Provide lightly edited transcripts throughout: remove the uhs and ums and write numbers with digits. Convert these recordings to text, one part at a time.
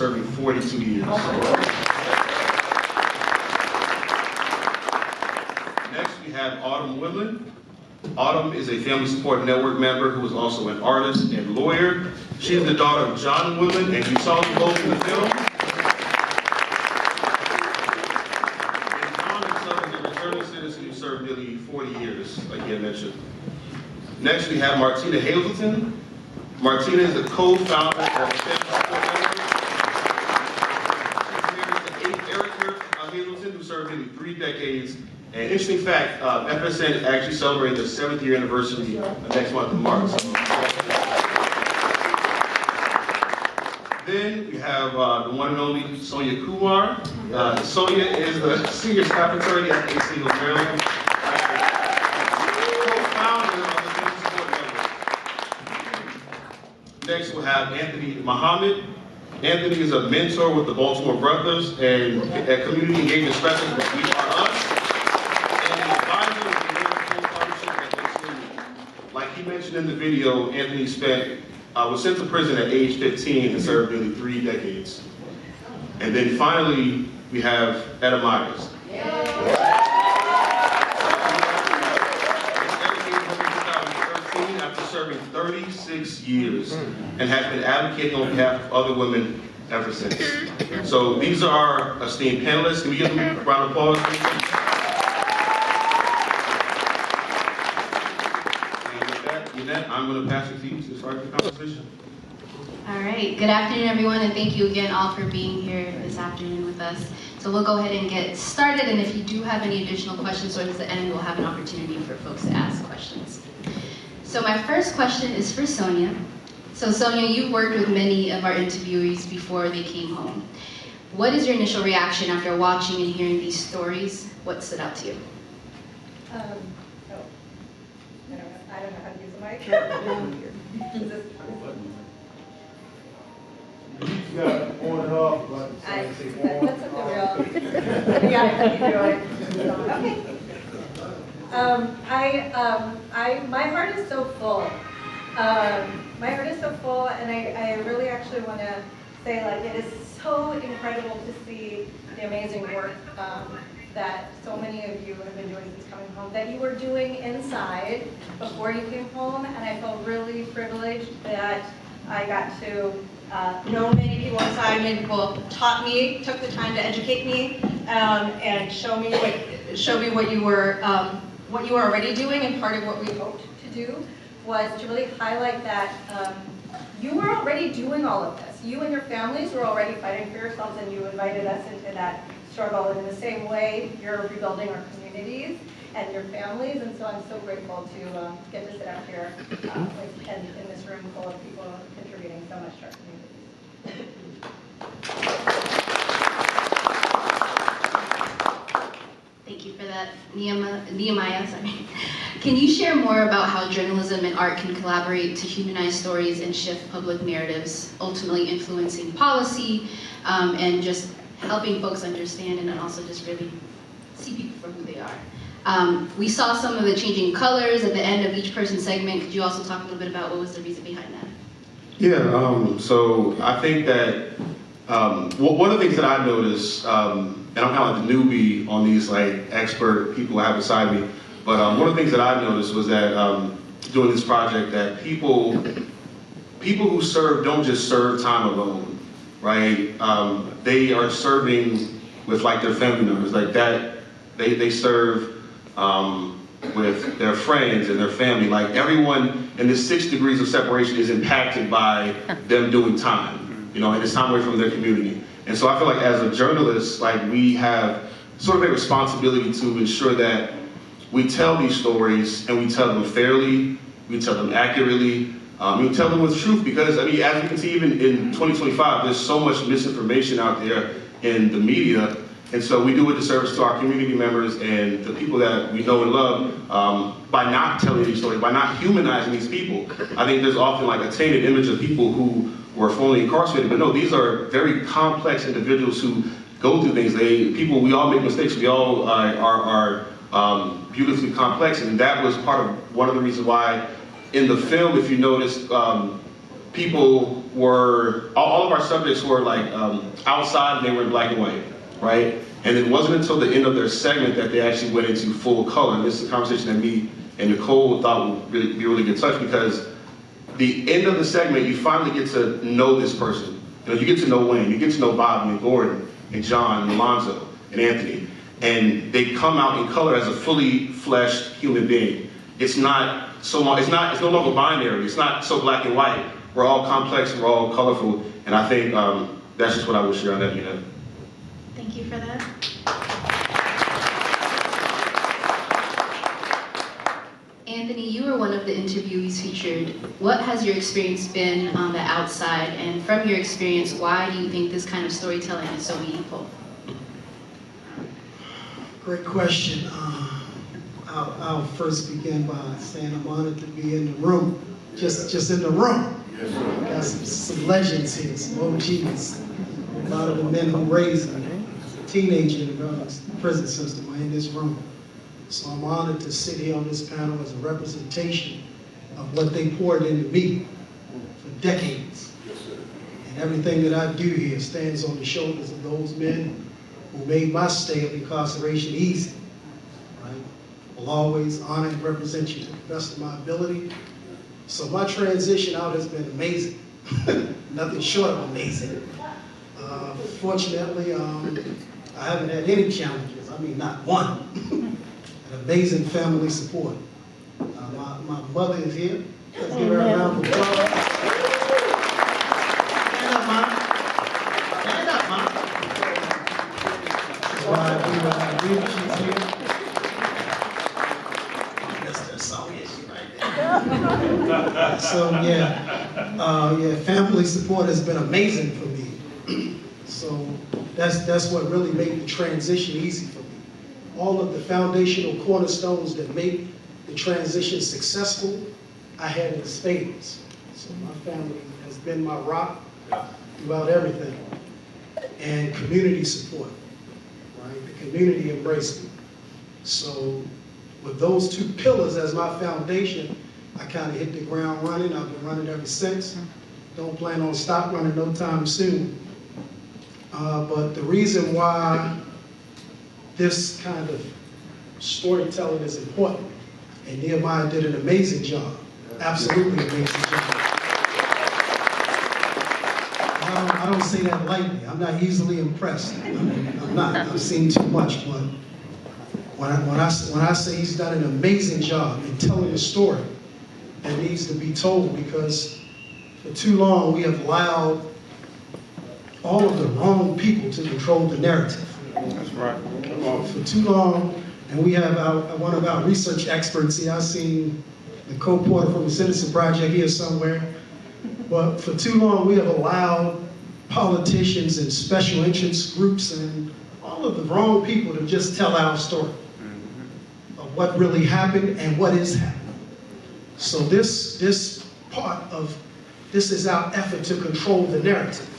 serving 42 years. Next, we have Autumn Woodland. Autumn is a Family Support Network member who is also an artist and lawyer. She is the daughter of John Woodland, and you saw them both in the film. And John himself is a returning citizen who served nearly 40 years, like he had mentioned. Next, we have Martina Hazelton. Martina is the co-founder of the Family Support Network. She's married to Eric Hazelton, who served nearly 3 decades. And interesting fact, FSN actually celebrated their 7th year anniversary next month in March. Then we have the one and only Sonia Kumar. Sonia is the senior staff attorney at ACLU of Maryland. Co-founder of the Family Support Network. Next we'll have Anthony Muhammad. Anthony is a mentor with the Baltimore Brothers and a community engagement specialist with We Are Us. Like he mentioned in the video, Anthony was sent to prison at age 15 and served nearly 3 decades. And then finally, we have Etta Myers. After serving 36 years and has been advocating on behalf of other women ever since. So these are our esteemed panelists. Can we give them a round of applause? Yanet, I'm going to pass it to you to start the conversation. All right. Good afternoon, everyone, and thank you again all for being here this afternoon with us. So we'll go ahead and get started, and if you do have any additional questions towards the end, we'll have an opportunity for folks to ask questions. So my first question is for Sonia. So Sonia, you've worked with many of our interviewees before they came home. What is your initial reaction after watching and hearing these stories? What stood out to you? I don't know how to use the mic. Yeah, on and off, but That's the real. Yeah, you do it. Okay. My heart is so full. My heart is so full, and I really actually want to say, like, it is so incredible to see the amazing work that so many of you have been doing since coming home, that you were doing inside before you came home, and I feel really privileged that I got to know many people inside. Many people taught me, took the time to educate me, and show me what you were already doing. And part of what we hoped to do was to really highlight that you were already doing all of this. You and your families were already fighting for yourselves, and you invited us into that struggle. And in the same way, you're rebuilding our communities and your families. And so I'm so grateful to get to sit up here and in this room full of people contributing so much to our communities. Thank you for that, Nehemiah. Sorry. Can you share more about how journalism and art can collaborate to humanize stories and shift public narratives, ultimately influencing policy and just helping folks understand and then also just really see people for who they are? We saw some of the changing colors at the end of each person's segment. Could you also talk a little bit about what was the reason behind that? Yeah, so I think that one of the things that I noticed, and I'm kind of like the newbie on these like expert people I have beside me, but one of the things that I noticed was that doing this project, that people who serve don't just serve time alone, right? They are serving with like their family members, like that. They serve with their friends and their family. Like everyone in this 6 degrees of separation is impacted by them doing time, you know, and it's time away from their community. And so I feel like as a journalist, like we have sort of a responsibility to ensure that we tell these stories and we tell them fairly, we tell them accurately, we tell them with truth, because I mean, as you can see, even in 2025, there's so much misinformation out there in the media. And so we do a disservice to our community members and the people that we know and love by not telling these stories, by not humanizing these people. I think there's often like a tainted image of people who were formerly incarcerated, but no, these are very complex individuals who go through things. We all make mistakes. We all are beautifully complex, and that was part of one of the reasons why in the film, if you noticed, people were, all of our subjects were like outside and they were in black and white, right? And it wasn't until the end of their segment that they actually went into full color. And this is a conversation that me and Nicole thought would be really good touch, because the end of the segment, you finally get to know this person. You know, you get to know Wayne, you get to know Bob and Gordon and John and Alonzo and Anthony. And they come out in color as a fully fleshed human being. It's not so long, it's no longer binary. It's not so black and white. We're all complex and we're all colorful. And I think that's just what I would share on that, Yanet. Thank you for that. Anthony, you were one of the interviewees featured. What has your experience been on the outside? And from your experience, why do you think this kind of storytelling is so meaningful? Great question. I'll first begin by saying I'm honored to be in the room, just in the room. Yes, sir. Got some legends here, some OGs. A lot of the men who raised me, as a teenager in the prison system, are in this room. So I'm honored to sit here on this panel as a representation of what they poured into me for decades. Yes, sir. And everything that I do here stands on the shoulders of those men who made my stay of incarceration easy. Right? Will always honor and represent you to the best of my ability. So my transition out has been amazing. Nothing short of amazing. Fortunately, I haven't had any challenges. I mean, not one. An amazing family support. My mother is here. Let's give her a round of applause. Stand up, Mom. Stand up, Mom. That's why I do what I do. She's here. That's the Sonia, she right there. So yeah, family support has been amazing for me. So that's what really made the transition easy for me. All of the foundational cornerstones that make the transition successful, I had in spades. So my family has been my rock throughout everything. And community support, right? The community embraced me. So with those two pillars as my foundation, I kind of hit the ground running. I've been running ever since. Don't plan on stop running no time soon. But the reason why this kind of storytelling is important, and Nehemiah did an amazing job, absolutely amazing job. I don't say that lightly. I'm not easily impressed. I'm not. I've seen too much, but when I say he's done an amazing job in telling a story that needs to be told, because for too long we have allowed all of the wrong people to control the narrative. That's right. For too long, and we have one of our research experts here. I've seen the co-porter from the Citizen Project here somewhere. But for too long, we have allowed politicians and special interest groups and all of the wrong people to just tell our story of what really happened and what is happening. So this is our effort to control the narrative,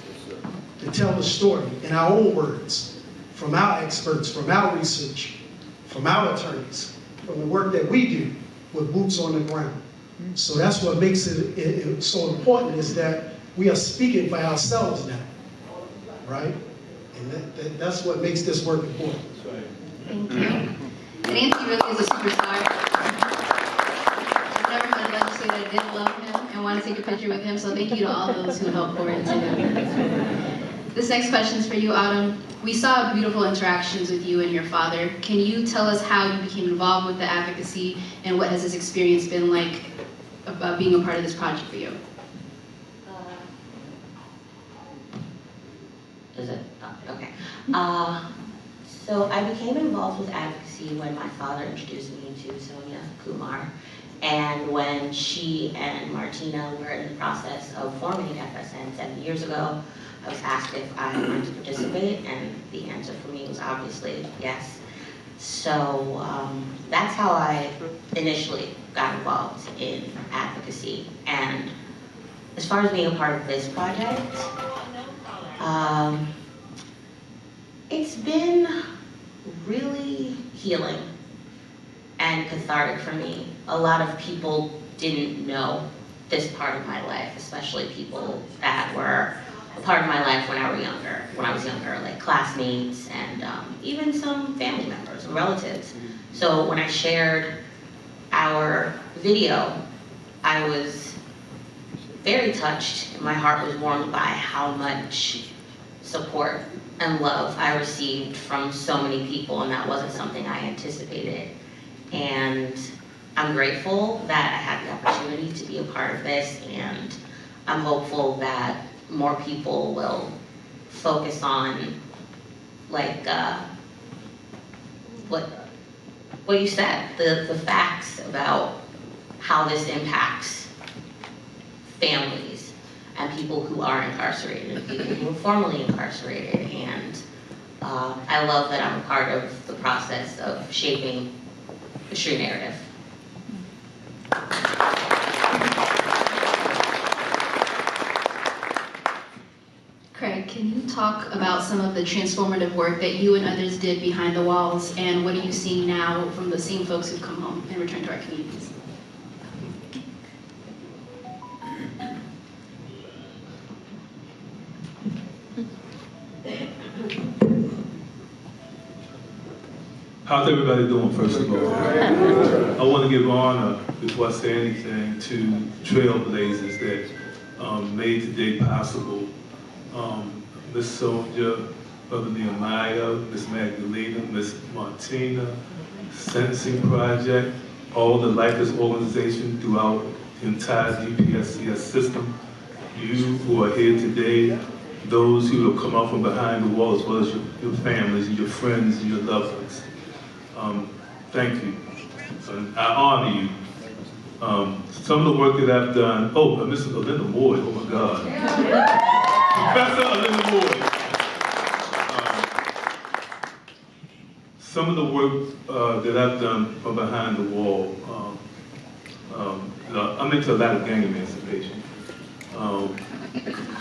to tell the story in our own words, from our experts, from our research, from our attorneys, from the work that we do with boots on the ground. So that's what makes it so important, is that we are speaking for ourselves now, right? And that's what makes this work important. Thank you. And Anthony really is a superstar. I've never met a legislator that didn't love him and want to take a picture with him, so thank you to all those who helped pour into him. This next question is for you, Autumn. We saw beautiful interactions with you and your father. Can you tell us how you became involved with the advocacy, and what has this experience been like about being a part of this project for you? Is it? Oh, okay. So I became involved with advocacy when my father introduced me to Sonia Kumar, and when she and Martina were in the process of forming FSN 7 years ago. I was asked if I wanted to participate, and the answer for me was obviously yes. So that's how I initially got involved in advocacy. And as far as being a part of this project, it's been really healing and cathartic for me. A lot of people didn't know this part of my life, especially people that were a part of my life when I was younger, like classmates and even some family members and relatives. So when I shared our video, I was very touched. My heart was warmed by how much support and love I received from so many people, and that wasn't something I anticipated. And I'm grateful that I had the opportunity to be a part of this, and I'm hopeful that more people will focus on, like, what you said, the facts about how this impacts families and people who are incarcerated and people who are formerly incarcerated. And I love that I'm a part of the process of shaping the true narrative. Craig, can you talk about some of the transformative work that you and others did behind the walls, and what are you seeing now from the same folks who've come home and returned to our communities? How's everybody doing, first of all? I want to give honor, before I say anything, to trailblazers that made today possible. Miss Sonia, Brother Nehemiah, Miss Magdalena, Miss Martina, Sentencing Project, all the Lifers organization throughout the entire DPSCS system. You who are here today, those who have come out from behind the wall, as well as your families and your friends and your loved ones. Thank you. I honor you. Some of the work that I've done, Mrs. Linda Moore, oh my God. Professor Linda Moore. Some of the work that I've done from behind the wall, I'm into a lot of gang emancipation.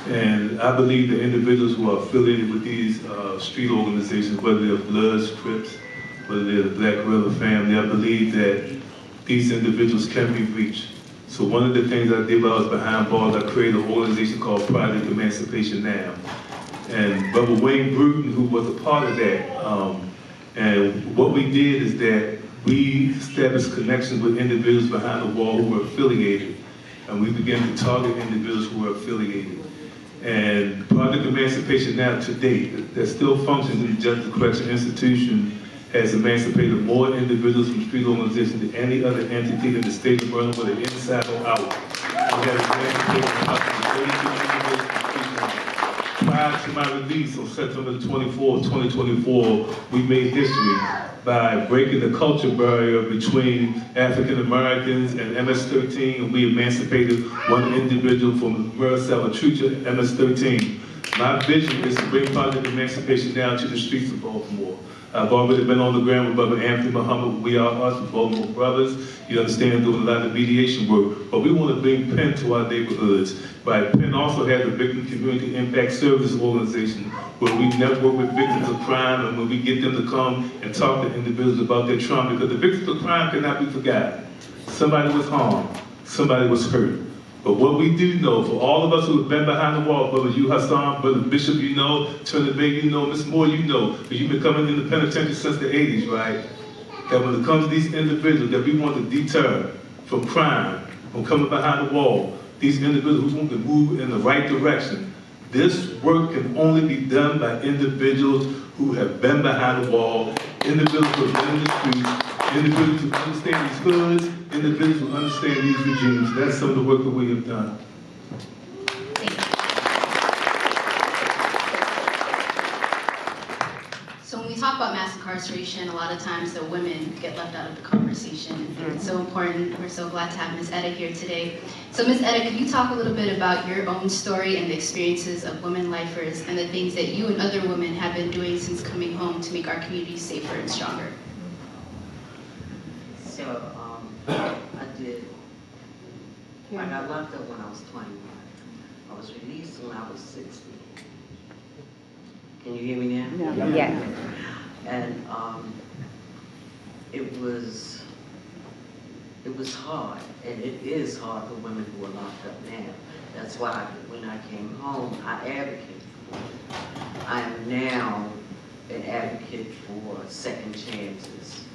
And I believe the individuals who are affiliated with these street organizations, whether they're Bloods, Crips, whether they're the Black Guerrilla family, I believe that these individuals can be reached. So one of the things I did while I was behind bars, I created an organization called Project Emancipation Now. And Brother Wayne Bruton, who was a part of that, and what we did is that we established connections with individuals behind the wall who were affiliated, and we began to target individuals who were affiliated. And Project Emancipation Now, to date, that still functions in the Justice Correction Institution, has emancipated more individuals from street organizations than any other entity in the state of Maryland, whether inside or out. We have emancipated approximately 32 individuals. Prior to my release on September 24, 2024, we made history by breaking the culture barrier between African Americans and MS-13, and we emancipated one individual from Murrah Salvatrucha, MS-13. My vision is to bring Project Emancipation down to the streets of Baltimore. I've already been on the ground with Brother Anthony Muhammad, We Are Us, Baltimore Brothers. You understand, doing a lot of mediation work. But we want to bring PEN to our neighborhoods. Right? PEN also has a Victim Community Impact Services organization where we network with victims of crime, and when we get them to come and talk to individuals about their trauma, because the victims of crime cannot be forgotten. Somebody was harmed, somebody was hurt. But what we do know, for all of us who have been behind the wall, Brother you Hassan, Brother Bishop, you know, Turner Bay, you know, Miss Moore, you know, because you've been coming in the penitentiary since the 80s, right? That when it comes to these individuals that we want to deter from crime, from coming behind the wall, these individuals who want to move in the right direction, this work can only be done by individuals who have been behind the wall, individuals who have been in the streets, individuals who understand these hoods, individuals who understand these regimes. That's some of the work that we have done. So when we talk about mass incarceration, a lot of times the women get left out of the conversation. And it's so important. We're so glad to have Ms. Etta here today. So Ms. Etta, could you talk a little bit about your own story and the experiences of women lifers and the things that you and other women have been doing since coming home to make our communities safer and stronger? So, I did, I got locked up when I was 21. I was released when I was 60. Can you hear me now? Yeah. And it was it was hard, and it is hard for women who are locked up now. That's why when I came home, I advocated for it. I am now an advocate for second chances,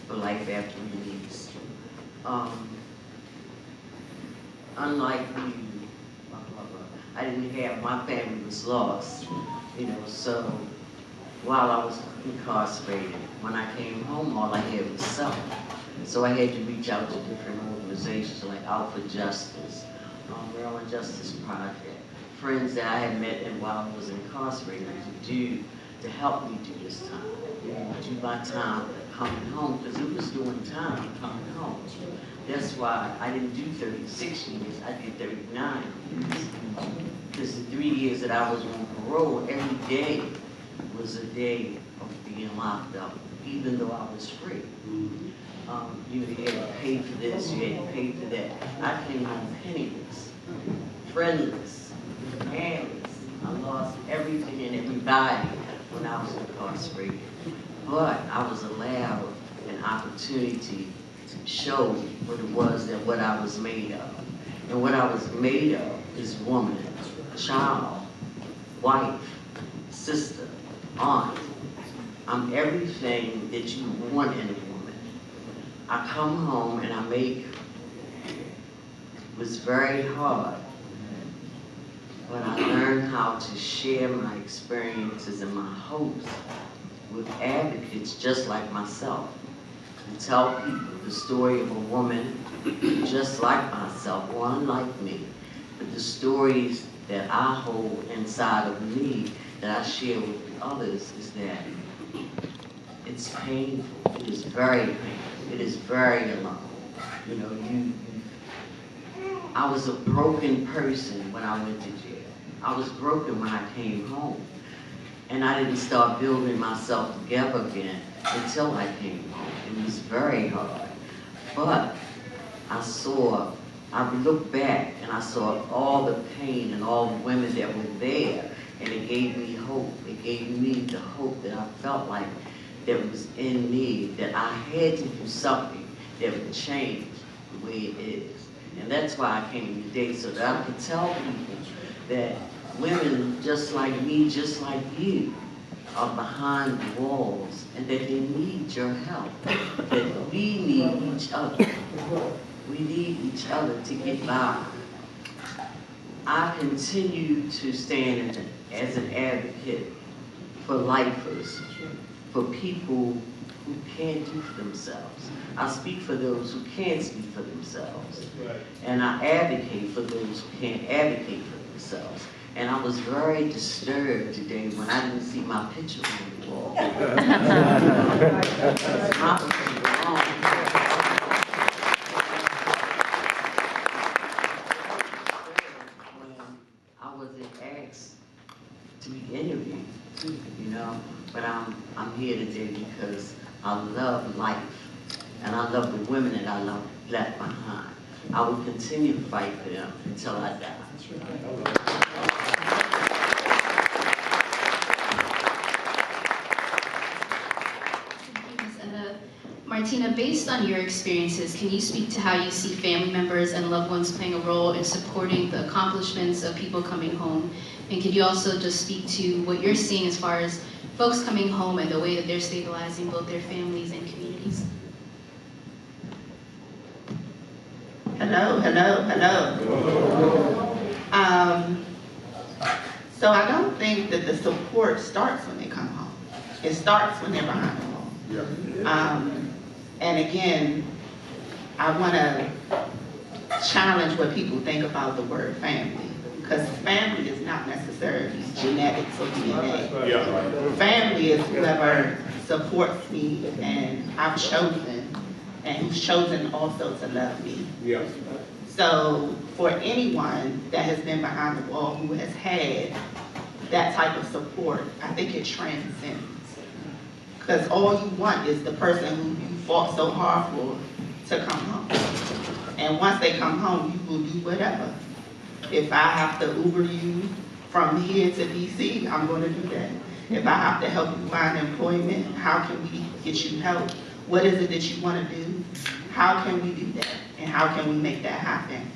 for life after release. Unlike you, blah, blah, blah, I didn't have, my family was lost, you know, so while I was incarcerated, when I came home, all I had was self. So I had to reach out to different organizations like Out for Justice, Maryland Justice Project, friends that I had met and while I was incarcerated to help me do this time, you know, do my time coming home, because it was doing time coming home. That's why I didn't do 36 years, I did 39 years. Because the 3 years that I was on parole, every day was a day of being locked up, even though I was free. You had to pay for this, you had to pay for that. I came home penniless, friendless, manless. I lost everything and everybody when I was incarcerated. But I was allowed an opportunity to show what it was that what I was made of. And what I was made of is woman, child, wife, sister, aunt. I'm everything that you want in a woman. I come home and I make, it was very hard, but I learned how to share my experiences and my hopes with advocates just like myself, and tell people the story of a woman just like myself or unlike me, but the stories that I hold inside of me that I share with others is that it's painful. It is very painful. It is very alone. You know, I was a broken person when I went to jail. I was broken when I came home. And I didn't start building myself together again until I came home. It was very hard. But I looked back and I saw all the pain and all the women that were there, and it gave me hope. It gave me the hope that I felt like that was in me, that I had to do something that would change the way it is. And that's why I came today, so that I could tell people that women just like me, just like you, are behind the walls, and that they need your help, that we need each other. We need each other to get by. I continue to stand as an advocate for lifers, for people who can't do for themselves. I speak for those who can't speak for themselves. And I advocate for those who can't advocate for themselves. And I was very disturbed today when I didn't see my picture on the wall. I wasn't asked to be interviewed, you know, but I'm here today because I love life, and I love the women that I left behind. I will continue to fight for them until I die. Thank you, Ms. Etta. Martina, based on your experiences, can you speak to how you see family members and loved ones playing a role in supporting the accomplishments of people coming home? And could you also just speak to what you're seeing as far as folks coming home and the way that they're stabilizing both their families and communities? Hello. So I don't think that the support starts when they come home. It starts when they're behind the wall. And again, I want to challenge what people think about the word family, because family is not necessarily genetics or DNA. Family is whoever supports me and I've chosen, and who's chosen also to love me. So for anyone that has been behind the wall who has had that type of support, I think it transcends. Because all you want is the person who you fought so hard for to come home. And once they come home, you will do whatever. If I have to Uber you from here to DC, I'm going to do that. If I have to help you find employment, how can we get you help? What is it that you want to do? How can we do that? And how can we make that happen?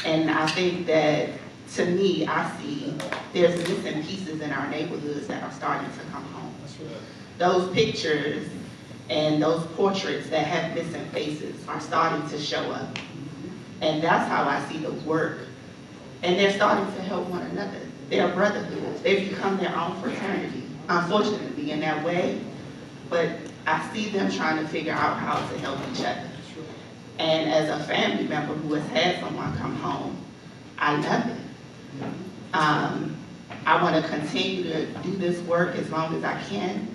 And I think that, to me, I see there's missing pieces in our neighborhoods that are starting to come home. Those pictures and those portraits that have missing faces are starting to show up. And that's how I see the work. And they're starting to help one another. They're brotherhood. They've become their own fraternity, unfortunately, in that way. But I see them trying to figure out how to help each other. And as a family member who has had someone come home, I love it. I want to continue to do this work as long as I can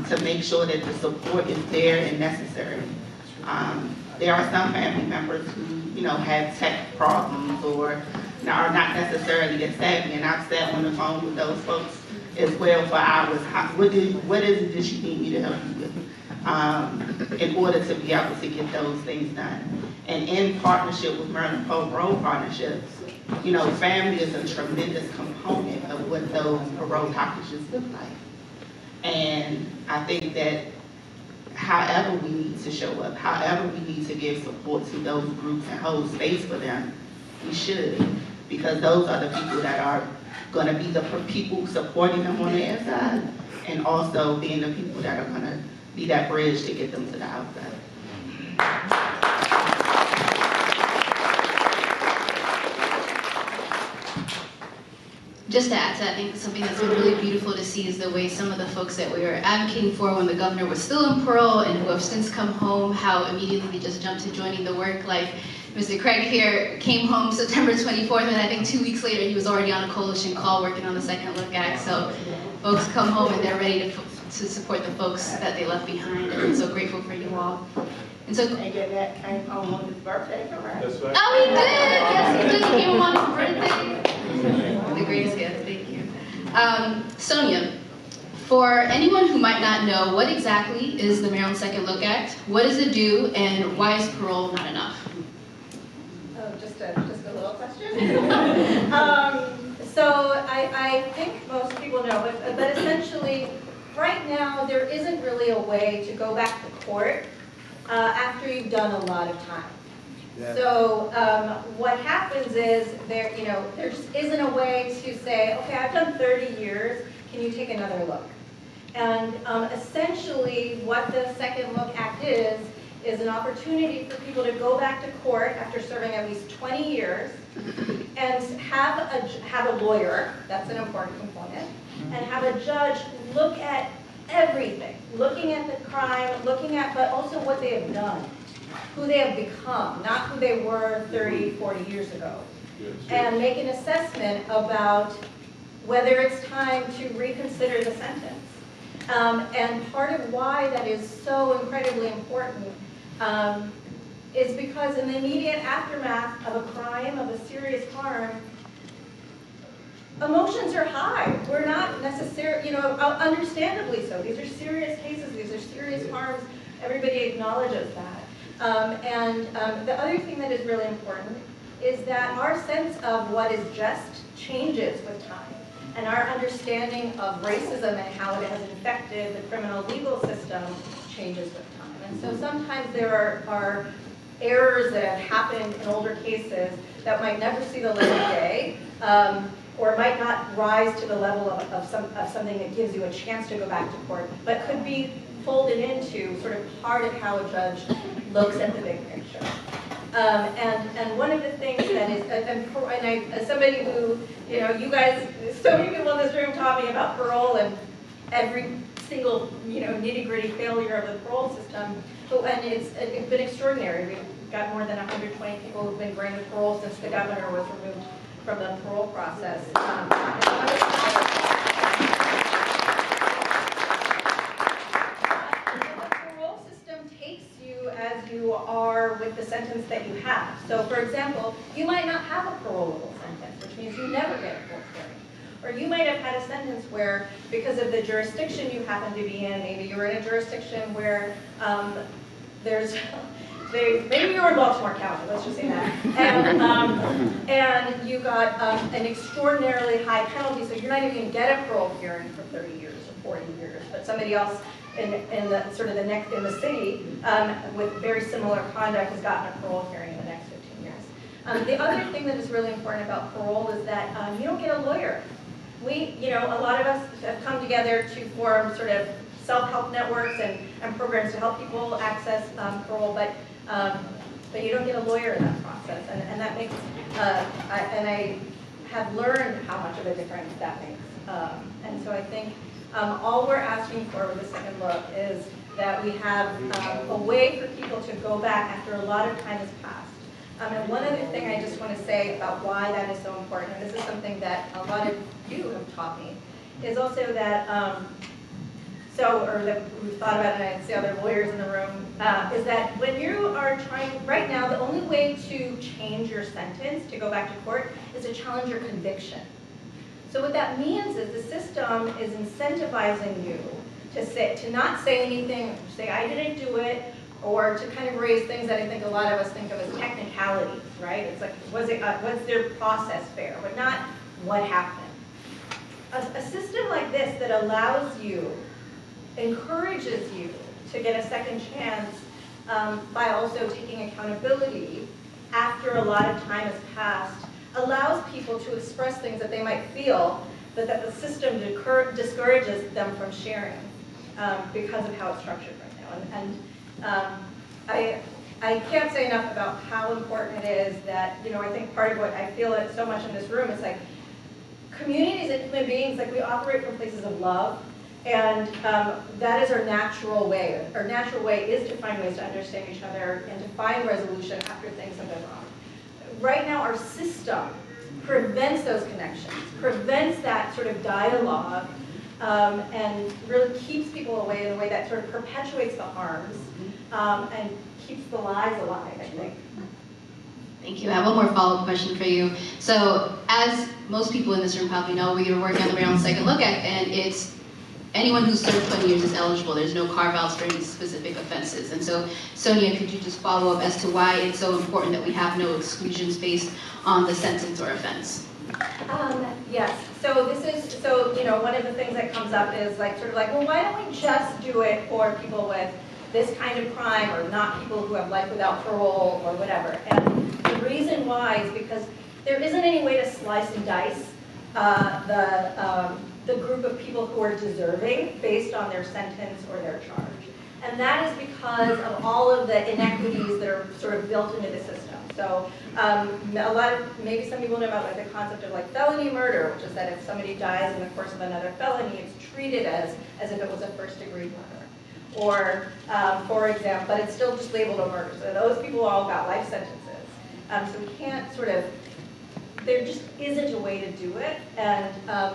to make sure that the support is there and necessary. There are some family members who, have tech problems or are not necessarily as savvy, and I've sat on the phone with those folks as well for hours. What is it that you need me to help you with in order to be able to get those things done? And in partnership with Maryland Parole Partnerships, family is a tremendous component of what those parole packages look like. And I think that however we need to show up, however we need to give support to those groups and hold space for them, we should. Because those are the people that are going to be the people supporting them on the inside, and also being the people that are going to be that bridge to get them to the outside. Just to add to that, I think something that's been really beautiful to see is the way some of the folks that we were advocating for when the governor was still in parole and who have since come home, how immediately they just jumped to joining the work. Like Mr. Craig here came home September 24th, and I think 2 weeks later he was already on a coalition call working on the Second Look Act. So folks come home and they're ready to support the folks that they left behind, and I'm so grateful for you all. And so, And that came home on his birthday, correct? That's right. oh, he did! Yes, he did. He came home on his birthday. The greatest gift, thank you. Sonia, for anyone who might not know, what exactly is the Maryland Second Look Act? What does it do, and why is parole not enough? Oh, just a little question. So I think most people know, but essentially, right now there isn't really a way to go back to court after you've done a lot of time. Yeah. So what happens is there just isn't a way to say, okay, I've done 30 years, can you take another look? And essentially what the Second Look Act is an opportunity for people to go back to court after serving at least 20 years and have a lawyer, that's an important component, and have a judge look at everything, looking at the crime, but also what they have done, who they have become, not who they were 30, 40 years ago, and make an assessment about whether it's time to reconsider the sentence. And part of why that is so incredibly important is because in the immediate aftermath of a crime, of a serious harm, emotions are high. We're not necessarily, understandably so. These are serious cases, these are serious harms. Everybody acknowledges that. The other thing that is really important is that our sense of what is just changes with time. And our understanding of racism and how it has infected the criminal legal system changes with time. And so sometimes there are errors that have happened in older cases that might never see the light of day, or might not rise to the level of something that gives you a chance to go back to court, but could be folded into sort of part of how a judge looks at the big picture. And one of the things that is, as somebody who, you guys, so many people in this room taught me about parole and every single, nitty-gritty failure of the parole system, and it's been extraordinary. We've got more than 120 people who've been granted parole since the governor was removed from the parole process. As you are with the sentence that you have. So for example, you might not have a parolable sentence, which means you never get a court hearing. Or you might have had a sentence where, because of the jurisdiction you happen to be in, maybe you were in a jurisdiction where maybe you were in Baltimore County, let's just say that, and you got an extraordinarily high penalty, so you're not even going to get a parole hearing for 30 years or 40 years, but somebody else in the sort of the next in the city with very similar conduct has gotten a parole hearing in the next 15 years. The other thing that is really important about parole is that you don't get a lawyer. A lot of us have come together to form sort of self-help networks and programs to help people access parole, but you don't get a lawyer in that process, and that makes, I have learned how much of a difference that makes. And so I think all we're asking for with the second look is that we have a way for people to go back after a lot of time has passed. And one other thing I just want to say about why that is so important, and this is something that a lot of you have taught me, is also that, or that we've thought about, and I see other lawyers in the room, is that when you are trying, right now, the only way to change your sentence, to go back to court, is to challenge your conviction. So what that means is the system is incentivizing you to not say anything, say I didn't do it, or to kind of raise things that I think a lot of us think of as technicalities, right? It's like, was their process fair, but not what happened. A system like this that allows you, encourages you to get a second chance by also taking accountability after a lot of time has passed, allows people to express things that they might feel that the system discourages them from sharing because of how it's structured right now. I can't say enough about how important it is that, I think part of what I feel it so much in this room is like communities and human beings, like we operate from places of love, and that is our natural way. Our natural way is to find ways to understand each other and to find resolution after things have been wrong. Right now, our system prevents those connections, prevents that sort of dialogue, and really keeps people away in a way that sort of perpetuates the harms and keeps the lies alive, I think. Thank you. I have one more follow-up question for you. So, as most people in this room probably know, we are working on the Maryland Second Look Act, and it's anyone who's served 20 years is eligible. There's no carve-outs for any specific offenses. And so, Sonia, could you just follow up as to why it's so important that we have no exclusions based on the sentence or offense? Yes. So one of the things that comes up is well, why don't we just do it for people with this kind of crime, or not people who have life without parole or whatever? And the reason why is because there isn't any way to slice and dice the group of people who are deserving based on their sentence or their charge. And that is because of all of the inequities that are sort of built into the system. So maybe some people know about the concept of felony murder, which is that if somebody dies in the course of another felony, it's treated as if it was a first-degree murder. Or, for example, but it's still just labeled a murder. So those people all got life sentences. So we can't there just isn't a way to do it. And I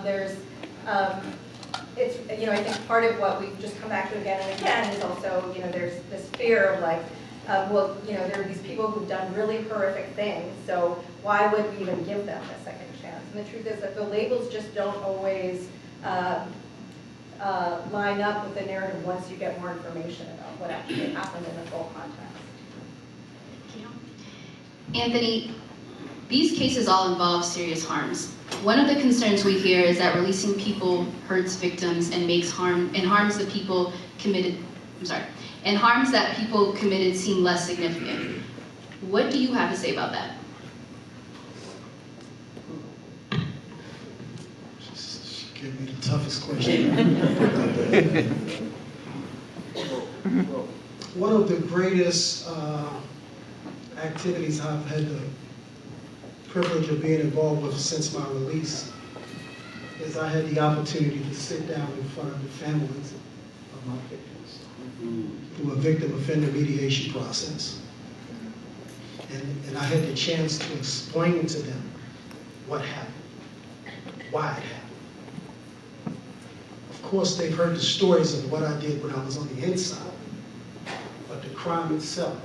think part of what we've just come back to again and again is also, there's this fear of there are these people who've done really horrific things, so why would we even give them a second chance? And the truth is that the labels just don't always line up with the narrative once you get more information about what actually happened in the full context. Thank you. Anthony, these cases all involve serious harms. One of the concerns we hear is that releasing people hurts victims and makes harms that people committed seem less significant. What do you have to say about that? She gave me the toughest question. One of the greatest activities I've had the privilege of being involved with since my release is I had the opportunity to sit down in front of the families of my victims through a victim offender mediation process. And I had the chance to explain to them what happened, why it happened. Of course, they've heard the stories of what I did when I was on the inside, but the crime itself,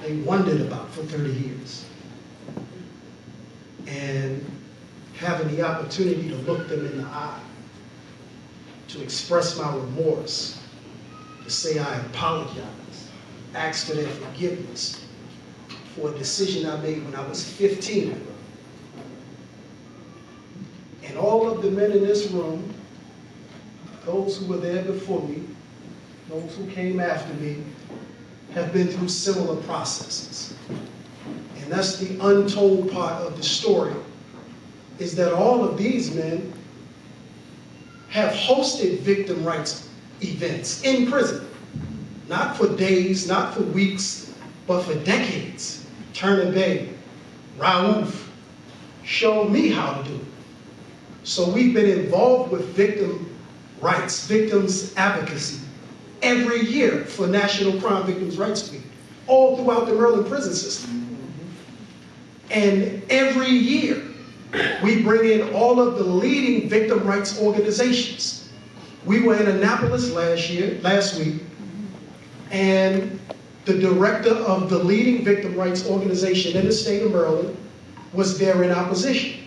they wondered about for 30 years. And having the opportunity to look them in the eye, to express my remorse, to say I apologize, ask for their forgiveness for a decision I made when I was 15. And all of the men in this room those who were there before me, those who came after me, have been through similar processes. And that's the untold part of the story, is that all of these men have hosted victim rights events in prison. Not for days, not for weeks, but for decades. Turner Bay, Raouf showed me how to do it. So we've been involved with victim rights, victims advocacy, every year for National Crime Victims' Rights Week, all throughout the Maryland prison system. And every year, we bring in all of the leading victim rights organizations. We were in Annapolis last week, and the director of the leading victim rights organization in the state of Maryland was there in opposition.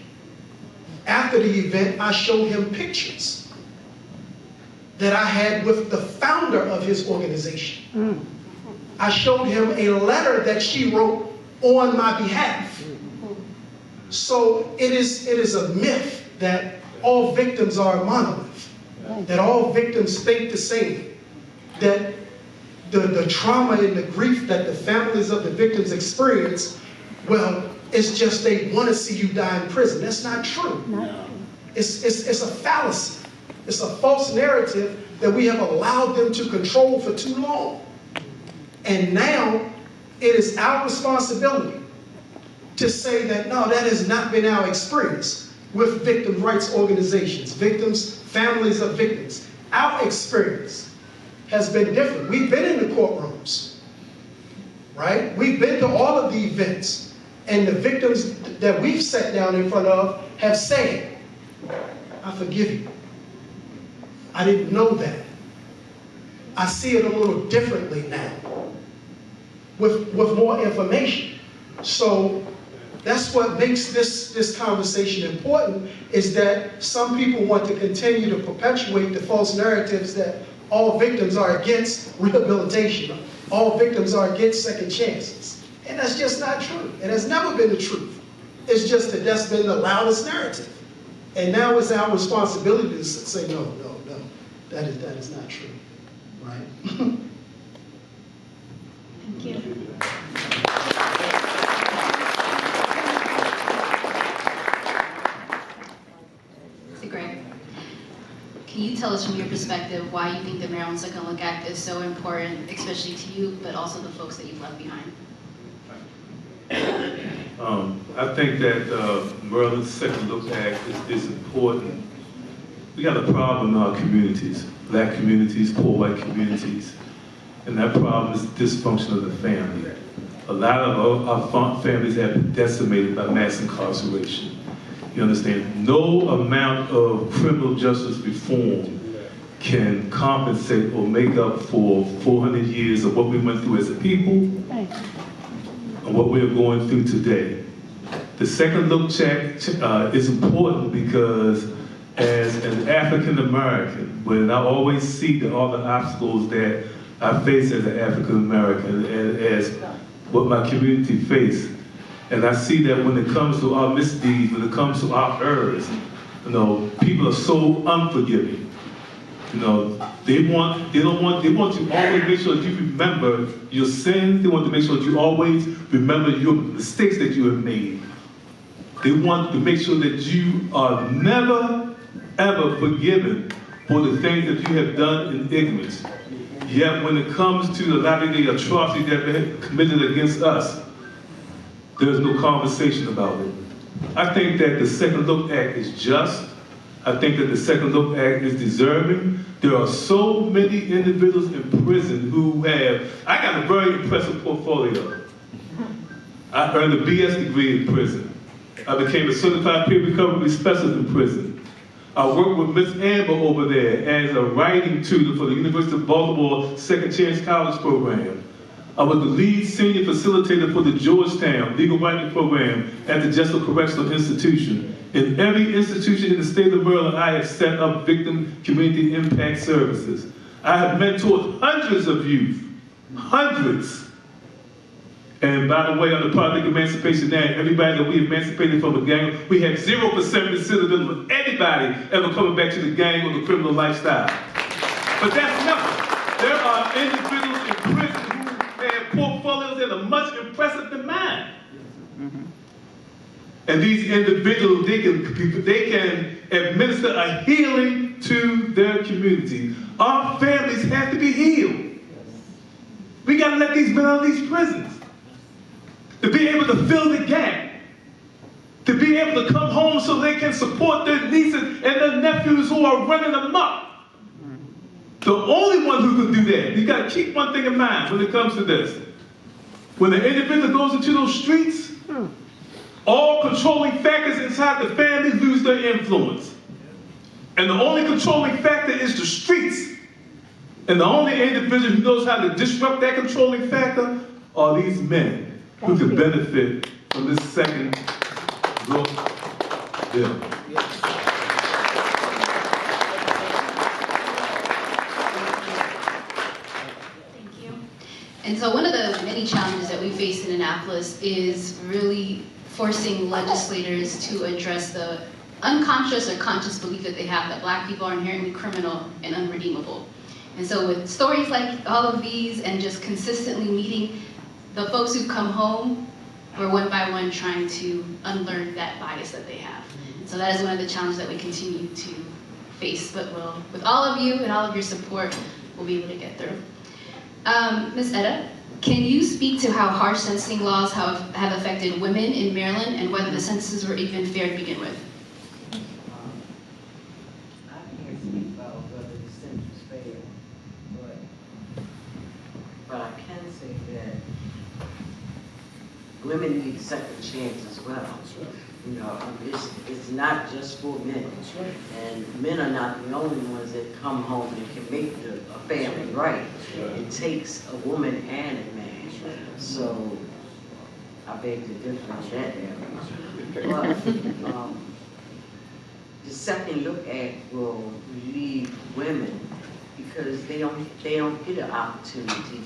After the event, I showed him pictures that I had with the founder of his organization. I showed him a letter that she wrote on my behalf. So it is a myth that all victims are a monolith, that all victims think the same, that the trauma and the grief that the families of the victims experience, well, it's just they want to see you die in prison. That's not true. It's a fallacy. It's a false narrative that we have allowed them to control for too long. And now it is our responsibility to say that, no, that has not been our experience with victim rights organizations, victims, families of victims. Our experience has been different. We've been in the courtrooms, right? We've been to all of the events, and the victims that we've sat down in front of have said, I forgive you. I didn't know that. I see it a little differently now with more information. So that's what makes this conversation important, is that some people want to continue to perpetuate the false narratives that all victims are against rehabilitation, all victims are against second chances. And that's just not true. It has never been the truth. It's just that that's been the loudest narrative. And now it's our responsibility to say, no, that is not true, right? Thank you. So Greg, can you tell us from your perspective why you think the Maryland Second Look Act is so important, especially to you, but also the folks that you've left behind? I think that Maryland's Second Look Act is important. We got a problem in our communities, black communities, poor white communities, and that problem is dysfunction of the family. A lot of our families have been decimated by mass incarceration. You understand? No amount of criminal justice reform can compensate or make up for 400 years of what we went through as a people and what we're going through today. The second look check is important because as an African American, when I always see all the obstacles that I face as an African American and as what my community face, and I see that when it comes to our misdeeds, when it comes to our errors, people are so unforgiving. They want you always make sure that you remember your sins. They want to make sure that you always remember your mistakes that you have made. They want to make sure that you are never, ever forgiven for the things that you have done in ignorance. Yet when it comes to a lot of the atrocities that have been committed against us, there's no conversation about it. I think that the Second Look Act is just. I think that the Second Look Act is deserving. There are so many individuals in prison who have, I got a very impressive portfolio. I earned a BS degree in prison. I became a certified peer recovery specialist in prison. I worked with Miss Amber over there as a writing tutor for the University of Baltimore Second Chance College Program. I was the lead senior facilitator for the Georgetown Legal Writing Program at the Jessup Correctional Institution. In every institution in the state of Maryland, I have set up victim community impact services. I have mentored hundreds of youth, hundreds. And by the way, on the Public Emancipation Act, everybody that we emancipated from a gang, we have 0% recidivism of anybody ever coming back to the gang or the criminal lifestyle. But that's nothing. There are individuals in prison who have portfolios that are much impressive than mine. And these individuals, they can administer a healing to their community. Our families have to be healed. We got to let these men out of these prisons. To be able to fill the gap. To be able to come home so they can support their nieces and their nephews who are running amok. The only one who can do that, you got to keep one thing in mind when it comes to this. When the individual goes into those streets, all controlling factors inside the family lose their influence. And the only controlling factor is the streets. And the only individual who knows how to disrupt that controlling factor are these men who can benefit from this second look bill. Thank you. And so one of the many challenges that we face in Annapolis is really forcing legislators to address the unconscious or conscious belief that they have that Black people are inherently criminal and unredeemable. And so with stories like all of these and just consistently meeting the folks who come home, we're one by one trying to unlearn that bias that they have. And so that is one of the challenges that we continue to face, but with all of you and all of your support, we'll be able to get through. Ms. Etta, can you speak to how harsh sentencing laws have affected women in Maryland and whether the sentences were even fair to begin with? I can't speak about whether the sentence was fair, but I can say that women need second chance as well. You know, it's not just for men. And men are not the only ones that come home and can make a family right. It takes a woman and a man. So I beg to differ on that area. But the Second Look Act will relieve women because they don't get an opportunity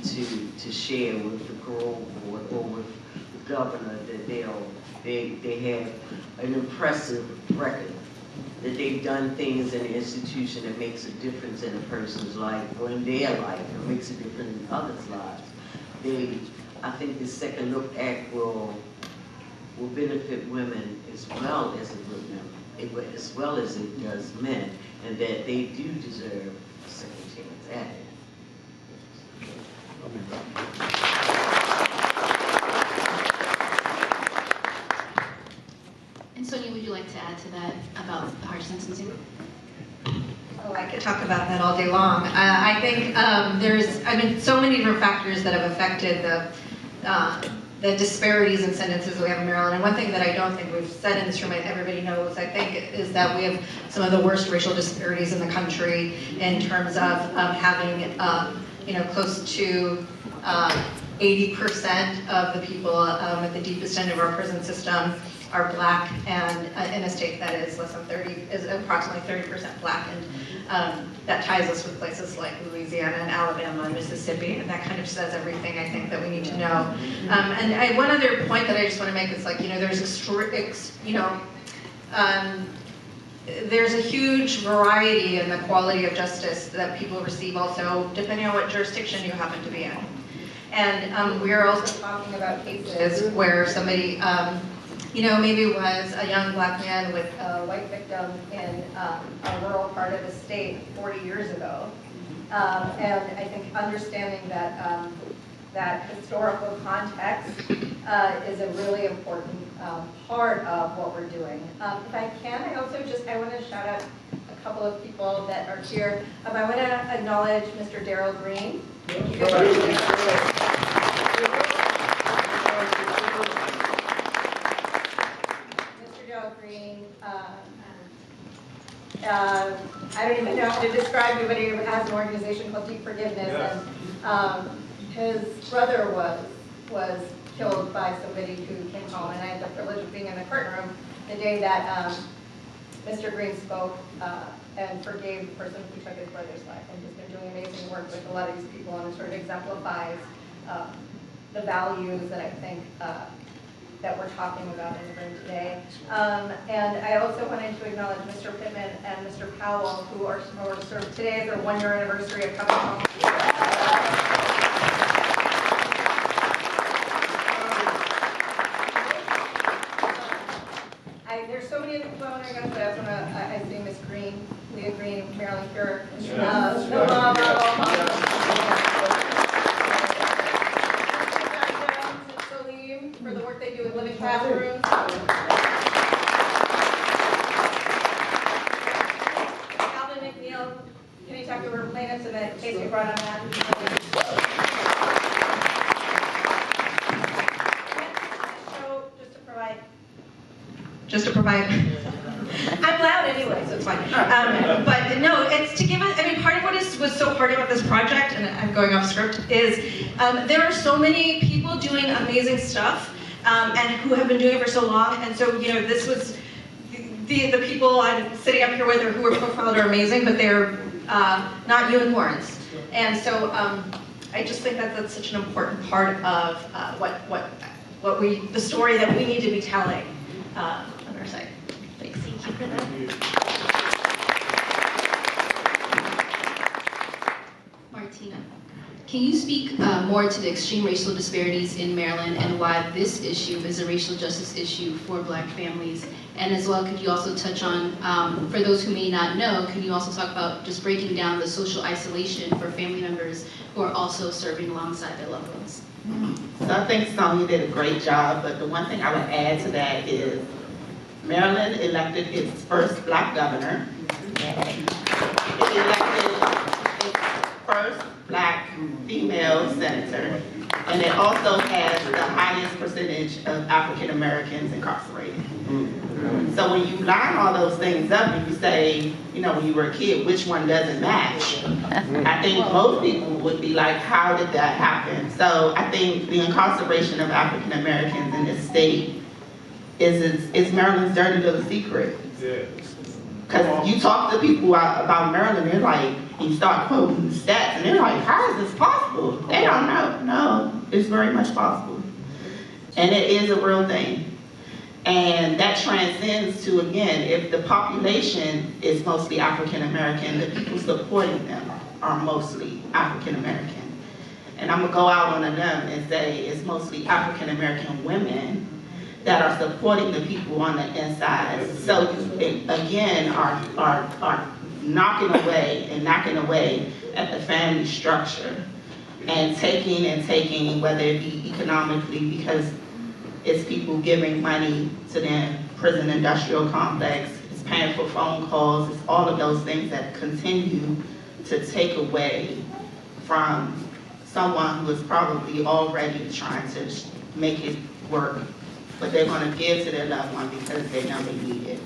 to share with the parole board or with the governor that they have an impressive record, that they've done things in the institution that makes a difference in a person's life or in their life, or makes a difference in others' lives. I think the Second Look Act will benefit women as well as it does men, and that they do deserve a second chance at it. And Sonia, would you like to add to that about harsh sentencing? Oh, I could talk about that all day long. I think there's so many different factors that have affected the disparities in sentences we have in Maryland. And one thing that I don't think we've said in this room, everybody knows, I think, is that we have some of the worst racial disparities in the country in terms of having, close to 80% of the people at the deepest end of our prison system are Black, and in a state that is approximately 30% Black, and that ties us with places like Louisiana and Alabama and Mississippi, and that kind of says everything I think that we need to know. And one other point that I just want to make is there's a huge variety in the quality of justice that people receive also, depending on what jurisdiction you happen to be in. And we are also talking about cases where somebody maybe was a young Black man with a white victim in a rural part of the state 40 years ago. And I think understanding that historical context is a really important part of what we're doing. If I can, I want to shout out a couple of people that are here. I want to acknowledge Mr. Darrell Green. Green, I don't even know how to describe him, but he has an organization called Deep Forgiveness, and his brother was killed by somebody who came home, and I had the privilege of being in the courtroom the day that Mr. Green spoke and forgave the person who took his brother's life, and he's been doing amazing work with a lot of these people, and it sort of exemplifies the values that I think that we're talking about in the room today. And I also wanted to acknowledge Mr. Pittman and Mr. Powell, who are sort of today is their 1-year anniversary of coming home. There's so many other people I want to announce, but I also want to, I see Miss Green, Leah Green, Marilyn Cure, for the work they do with living classrooms. Calvin McNeil, Kenny Tucker were plaintiffs in the case we brought on that. Just to provide, I'm loud anyway, so it's fine. But no, it's to give us, I mean, part of what was so hard about this project, and I'm going off script, is there are so many people doing amazing stuff, and who have been doing it for so long, and so, you know, this was, the people I'm sitting up here with who were profiled are amazing, but they're not unicorns. And so I just think that that's such an important part of the story that we need to be telling. On our side. Thanks. Thank you for that. Martina, can you speak more to the extreme racial disparities in Maryland and why this issue is a racial justice issue for Black families? And as well, could you also touch on, for those who may not know, can you also talk about just breaking down the social isolation for family members who are also serving alongside their loved ones? So I think Sonia did a great job, but the one thing I would add to that is Maryland elected its first Black governor. It elected its first Black female senator, and it also has the highest percentage of African Americans incarcerated. So when you line all those things up and you say, you know, when you were a kid, which one doesn't match? I think most people would be like, how did that happen? So I think the incarceration of African Americans in this state is Maryland's dirty little secret. Because you talk to people about Maryland, they're like, you start quoting stats, and they're like, how is this possible? They don't know. No, it's very much possible. And it is a real thing. And that transcends to, again, if the population is mostly African American, the people supporting them are mostly African American. And I'm gonna go out on a limb and say it's mostly African American women that are supporting the people on the inside. So again, are knocking away at the family structure and taking, whether it be economically, because it's people giving money to the prison industrial complex, it's paying for phone calls, it's all of those things that continue to take away from someone who is probably already trying to make it work, but they're going to give to their loved one because they know they need it.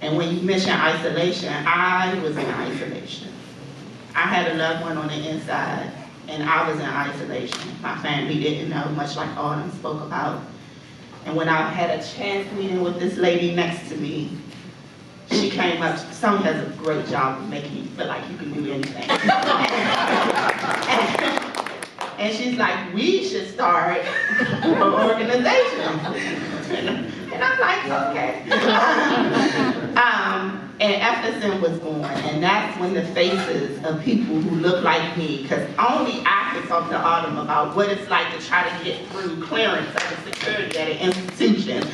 And when you mention isolation, I was in isolation. I had a loved one on the inside, and I was in isolation. My family didn't know, much like Autumn spoke about. And when I had a chance meeting with this lady next to me, she came up, Sonia has a great job of making you feel like you can do anything. And she's like, we should start an organization. And I'm like, okay. And FSM was born, and that's when the faces of people who look like me, because only I can talk to Autumn about what it's like to try to get through clearance of the security at an institution.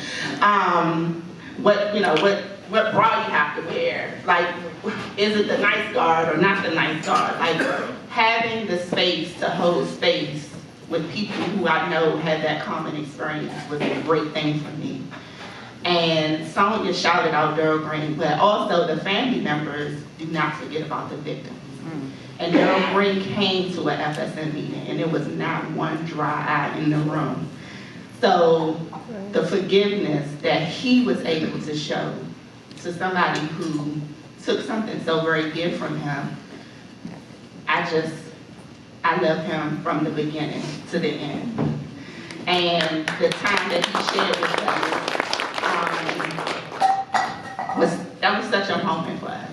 What bra you have to wear, like, is it the nice guard or not the nice guard? Like, having the space to hold space with people who I know had that common experience was a great thing for me. And Sonia shouted out Daryl Green, but also the family members do not forget about the victims. And Daryl Green came to an FSM meeting, and there was not one dry eye in the room. So the forgiveness that he was able to show to somebody who took something so very dear from him, I love him from the beginning to the end. And the time that he shared with us, that was such a moment for us.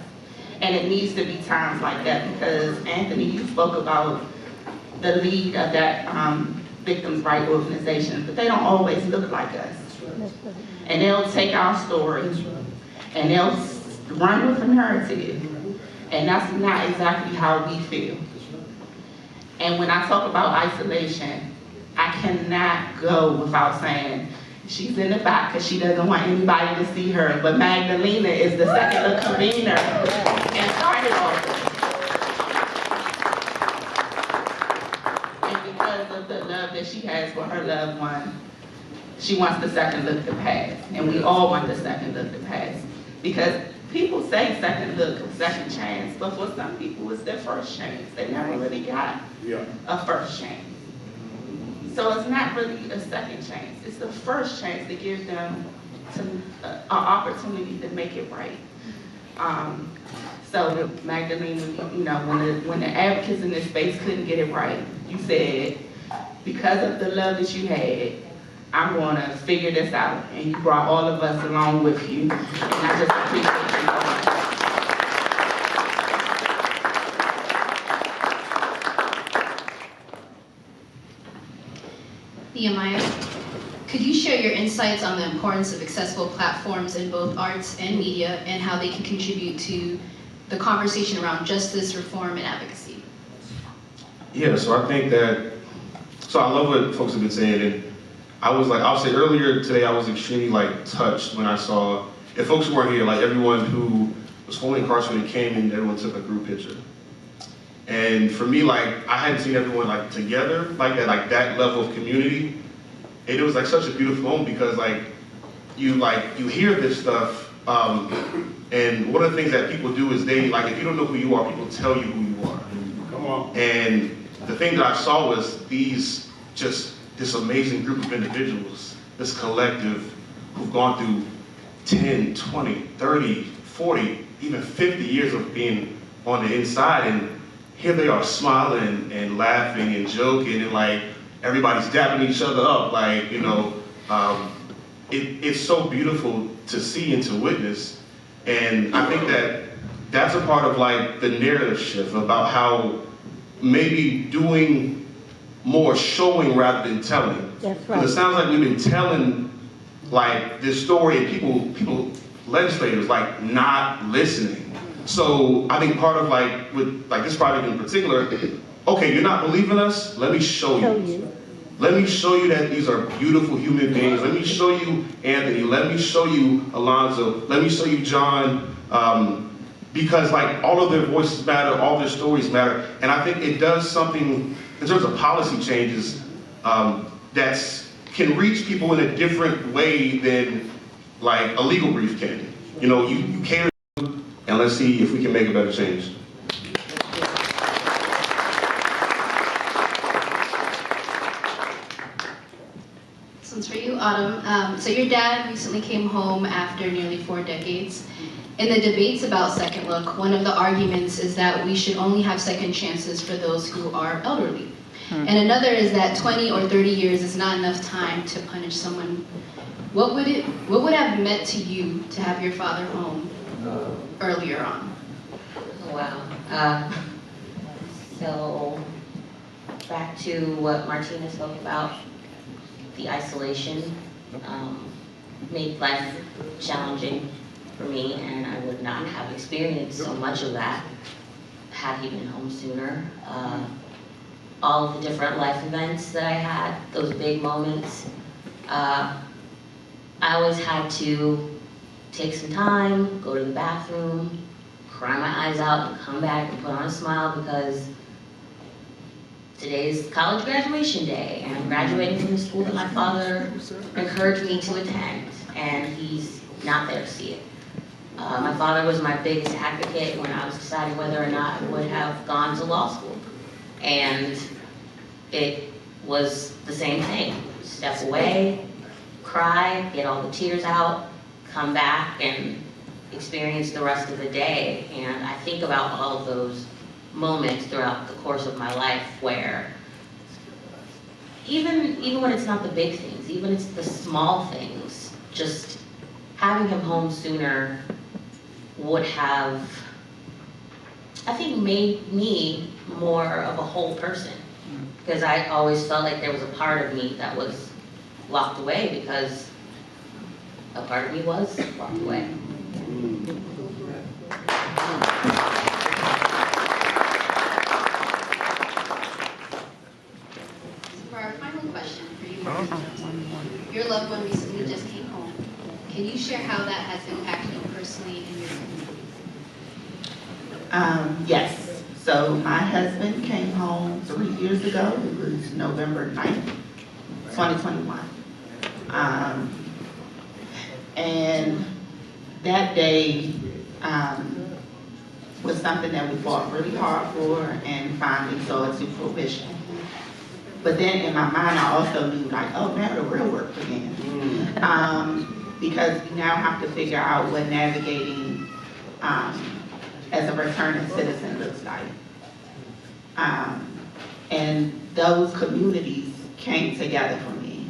And it needs to be times like that, because Anthony, you spoke about the lead of that victims' rights organizations, but they don't always look like us. And they'll take our story and they'll run with the narrative. And that's not exactly how we feel. And when I talk about isolation, I cannot go without saying she's in the back because she doesn't want anybody to see her. But Magdalena is the second convener and started all this. And because of the love that she has for her loved one, she wants the second look to pass. And we all want the second look to pass. Because people say second look, second chance, but for some people it's their first chance. They never really got a first chance. So it's not really a second chance. It's the first chance to give them an opportunity to make it right. So Magdalena, you know, when the advocates in this space couldn't get it right, you said, because of the love that you had, I'm going to figure this out. And you brought all of us along with you. And I just appreciate you. Nehemiah, could you share your insights on the importance of accessible platforms in both arts and media and how they can contribute to the conversation around justice, reform, and advocacy? Yeah, so I think that, so I love what folks have been saying, and I'll say earlier today I was extremely touched when I saw, if folks weren't here, everyone who was fully incarcerated came and everyone took a group picture. And for me, I hadn't seen everyone together that level of community. And it was such a beautiful moment because you hear this stuff, and one of the things that people do is they if you don't know who you are, people tell you who you are. Come on. And the thing that I saw was this amazing group of individuals, this collective who've gone through 10, 20, 30, 40, even 50 years of being on the inside, and here they are smiling and laughing and joking, and everybody's dapping each other up, it's so beautiful to see and to witness. And I think that that's a part of the narrative shift about how maybe doing more showing rather than telling. That's right. Because it sounds like we've been telling this story, and people, legislators, not listening. So I think part of with this project in particular, okay, you're not believing us? Let me show you. Let me show you that these are beautiful human beings. Let me show you Anthony. Let me show you Alonzo. Let me show you John. Because all of their voices matter, all their stories matter. And I think it does something in terms of policy changes that can reach people in a different way than a legal brief can. You care, and let's see if we can make a better change. This one's for you, Autumn. So your dad recently came home after nearly 4 decades. In the debates about Second Look, one of the arguments is that we should only have second chances for those who are elderly. And another is that 20 or 30 years is not enough time to punish someone. What would have meant to you to have your father home earlier on? Wow. So back to what Martina spoke about, the isolation made life challenging for me, and I would not have experienced so much of that had he been home sooner. All of the different life events that I had, those big moments, I always had to take some time, go to the bathroom, cry my eyes out, and come back and put on a smile because today's college graduation day, and I'm graduating from the school that my father encouraged me to attend, and he's not there to see it. My father was my biggest advocate when I was deciding whether or not I would have gone to law school. And it was the same thing. Step away, cry, get all the tears out, come back and experience the rest of the day. And I think about all of those moments throughout the course of my life where even when it's not the big things, even it's the small things, just having him home sooner would have, I think, made me more of a whole person. because I always felt like there was a part of me that was locked away because a part of me was locked away. For our final question for you, Martina, your loved one recently just came home. Can you share how that has impacted you personally and your community? Yes. So my husband came home 3 years ago. It was November 9th, 2021. And that day was something that we fought really hard for and finally saw it to fruition. But then in my mind, I also knew like, oh, now the real work began. Because we now have to figure out what navigating as a returning citizen looks like. And those communities came together for me.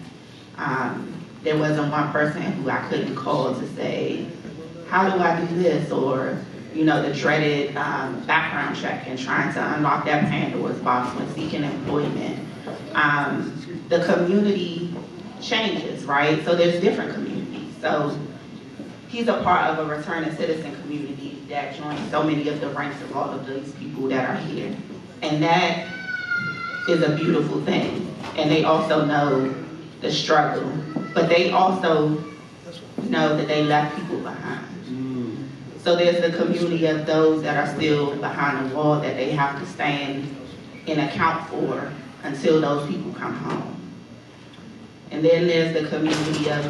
There wasn't one person who I couldn't call to say, how do I do this? Or, you know, the dreaded background check and trying to unlock that Pandora's box when seeking employment. The community changes, right? So there's different communities. So he's a part of a returning citizen community that joins so many of the ranks of all of these people that are here. And that is a beautiful thing. And they also know the struggle, but they also know that they left people behind. So there's the community of those that are still behind the wall that they have to stand and account for until those people come home. And then there's the community of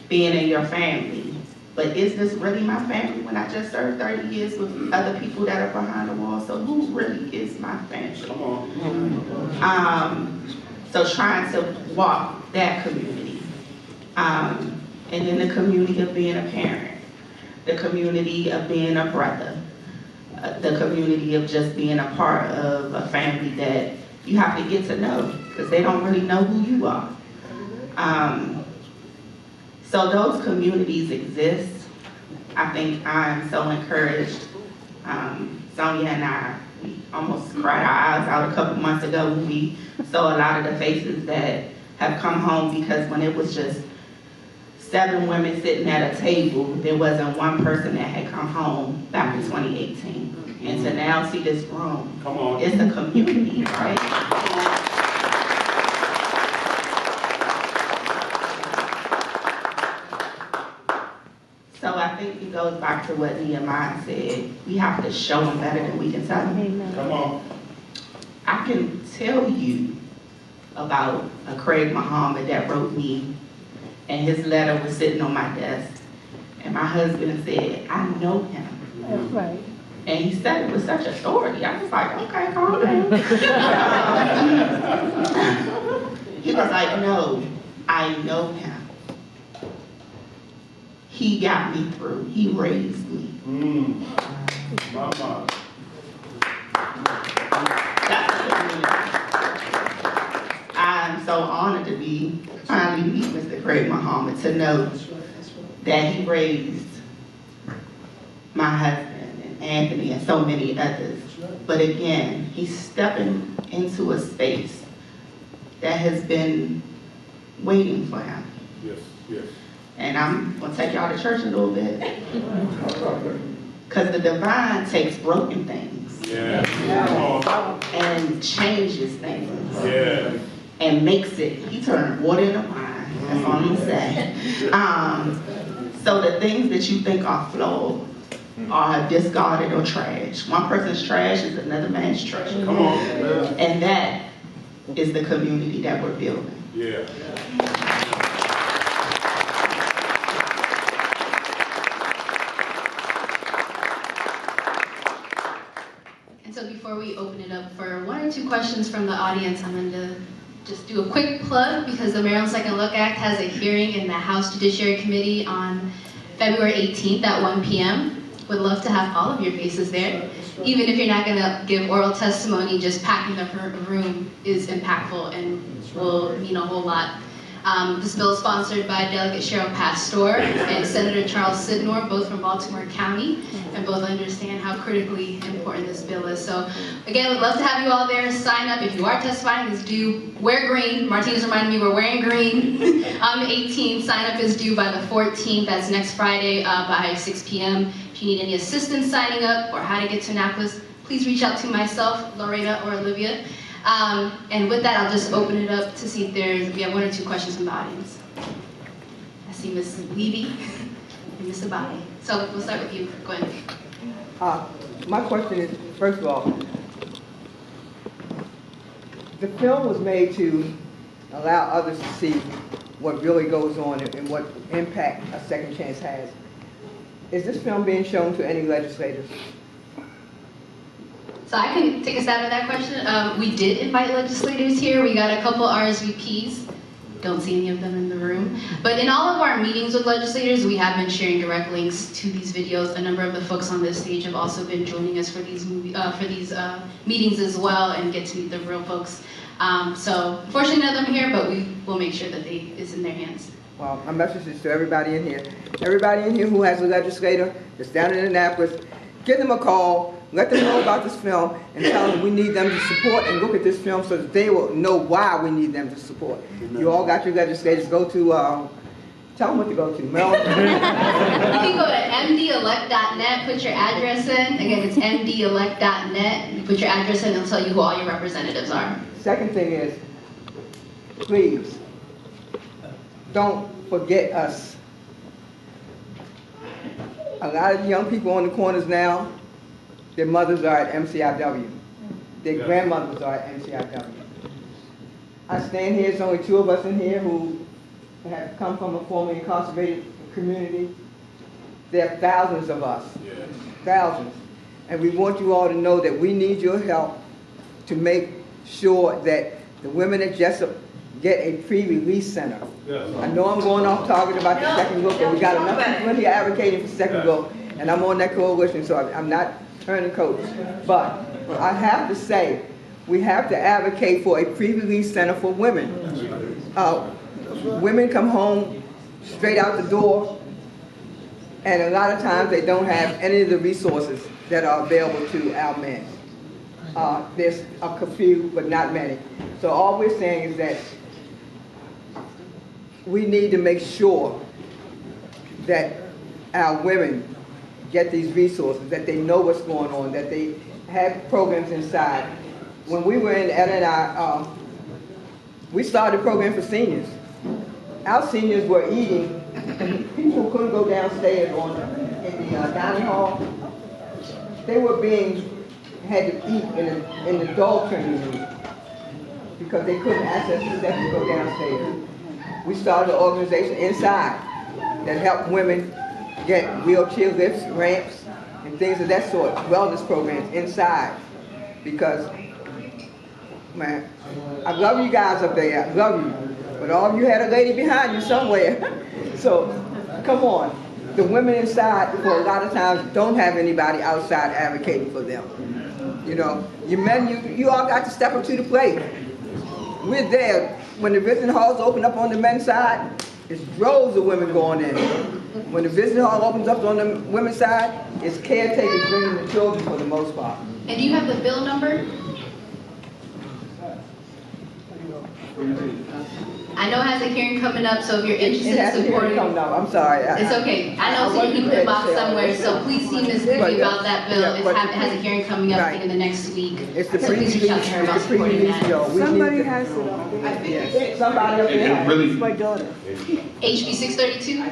being in your family. But is this really my family when I just served 30 years with other people that are behind the wall? So who really is my family? Come on. So trying to walk that community. And then the community of being a parent. The community of being a brother. The community of just being a part of a family that you have to get to know because they don't really know who you are. So those communities exist. I think I'm so encouraged. Sonia and I, we almost cried our eyes out a couple months ago when we saw a lot of the faces that have come home because when it was just 7 women sitting at a table, there wasn't one person that had come home back in 2018. And to now see this room, come on, it's a community, right? So I think it goes back to what Nehemiah said. We have to show them better than we can tell them. Come on. I can tell you about a Craig Muhammad that wrote me, and his letter was sitting on my desk. And my husband said, I know him. That's right. And he said it with such authority. I was like, okay, calm down. He was like, no, I know him. He got me through. He raised me. Mama. That's the community. I'm so honored to be finally meet Mr. Craig Muhammad, to know that he raised my husband and Anthony and so many others. But again, he's stepping into a space that has been waiting for him. Yes, yes. And I'm going to take y'all to church a little bit. Because the divine takes broken things. Yeah. And changes things. Yeah. And makes it, he turned water into wine. That's all I'm going to say. So the things that you think are flawed are discarded or trash. One person's trash is another man's trash. Come on. And that is the community that we're building. Yeah. And so before we open it up for 1 or 2 questions from the audience, I'm going to just do a quick plug because the Maryland Second Look Act has a hearing in the House Judiciary Committee on February 18th at 1 p.m. Would love to have all of your faces there. Even if you're not going to give oral testimony, just packing the room is impactful and will mean a whole lot. This bill is sponsored by Delegate Cheryl Pastor and Senator Charles Sidnor, both from Baltimore County, and both understand how critically important this bill is. So again, we'd love to have you all there. Sign up. If you are testifying, it's due. Wear green. Martina's reminded me we're wearing green on the 18th. Sign up is due by the 14th. That's next Friday by 6 p.m. If you need any assistance signing up or how to get to Annapolis, please reach out to myself, Lorena, or Olivia. And with that, I'll just open it up to see if we have one or two questions from the audience. I see Ms. Levy and Ms. Abadi. So we'll start with you, Gwen. My question is, first of all, the film was made to allow others to see what really goes on and what impact a second chance has. Is this film being shown to any legislators? So I can take a stab at that question. We did invite legislators here. We got a couple RSVPs. Don't see any of them in the room. But in all of our meetings with legislators, we have been sharing direct links to these videos. A number of the folks on this stage have also been joining us for these meetings as well and get to meet the real folks. So unfortunately none of them here, but we will make sure that it's in their hands. Well, my message is to everybody in here. Everybody in here who has a legislator that's down in Annapolis, give them a call. Let them know about this film and tell them we need them to support and look at this film so that they will know why we need them to support. You all got your legislators. Go to, tell them what to go to. Mel. You can go to mdelect.net, put your address in. Again, it's mdelect.net. You put your address in, it'll tell you who all your representatives are. Second thing is, please, don't forget us. A lot of young people on the corners now, their mothers are at MCIW. Their grandmothers are at MCIW. I stand here, there's only two of us in here who have come from a formerly incarcerated community. There are thousands of us, thousands. And we want you all to know that we need your help to make sure that the women at Jessup get a pre-release center. I know I'm going off target about the second look, and we got enough people in here advocating for second look, and I'm on that coalition, so I'm not turning coats. But I have to say, we have to advocate for a pre-release center for women. Women come home straight out the door, and a lot of times they don't have any of the resources that are available to our men. There's a few, but not many. So all we're saying is that we need to make sure that our women get these resources, that they know what's going on, that they have programs inside. When we were in Etta and I, we started a program for seniors. Our seniors were eating, and people couldn't go downstairs in the dining hall. They were had to eat in the dog training room because they couldn't access the steps to go downstairs. We started an organization inside that helped women get wheelchair lifts, ramps, and things of that sort, wellness programs inside. Because, man, I love you guys up there, I love you, but all of you had a lady behind you somewhere. So, come on. The women inside, for a lot of times, don't have anybody outside advocating for them. You know, you men, you all got to step up to the plate. We're there. When the visiting halls open up on the men's side, it's droves of women going in. When the visiting hall opens up on the women's side, it's caretakers bringing the children for the most part. And do you have the bill number? I know it has a hearing coming up, so if you're interested in supporting, I'm sorry. It's okay. I know it's in the box somewhere, so please see Ms. Vicky about that bill. It has a hearing coming up in the next week. It's the so please reach out to her about supporting that. Somebody has it up there. Somebody up there. Really, my daughter. HB 632?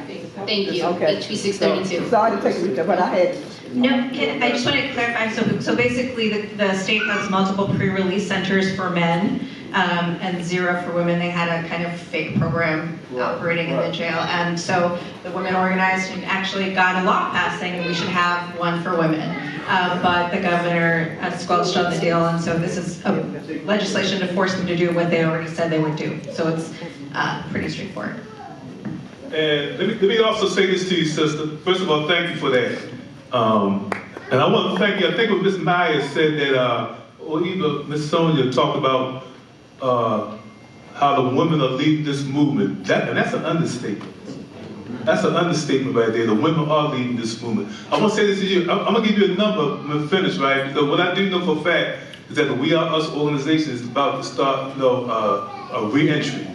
Thank you. Okay. HB 632. Sorry to take a picture, but I had. No, I just want to clarify, so basically the state has multiple pre-release centers for men and 0 for women. They had a kind of fake program operating in the jail, and so the women organized and actually got a law passed saying we should have one for women. But the governor squelched on the deal, and so this is legislation to force them to do what they already said they would do. So it's pretty straightforward. And let me also say this to you, sister. First of all, thank you for that. And I want to thank you. I think what Ms. Myers said that, or even Ms. Sonia talked about how how the women are leading this movement. And that's an understatement. That's an understatement right there. The women are leading this movement. I want to say this to you. I'm going to give you a number when finish, right? Because what I do know for a fact is that the We Are Us organization is about to start, a re-entry,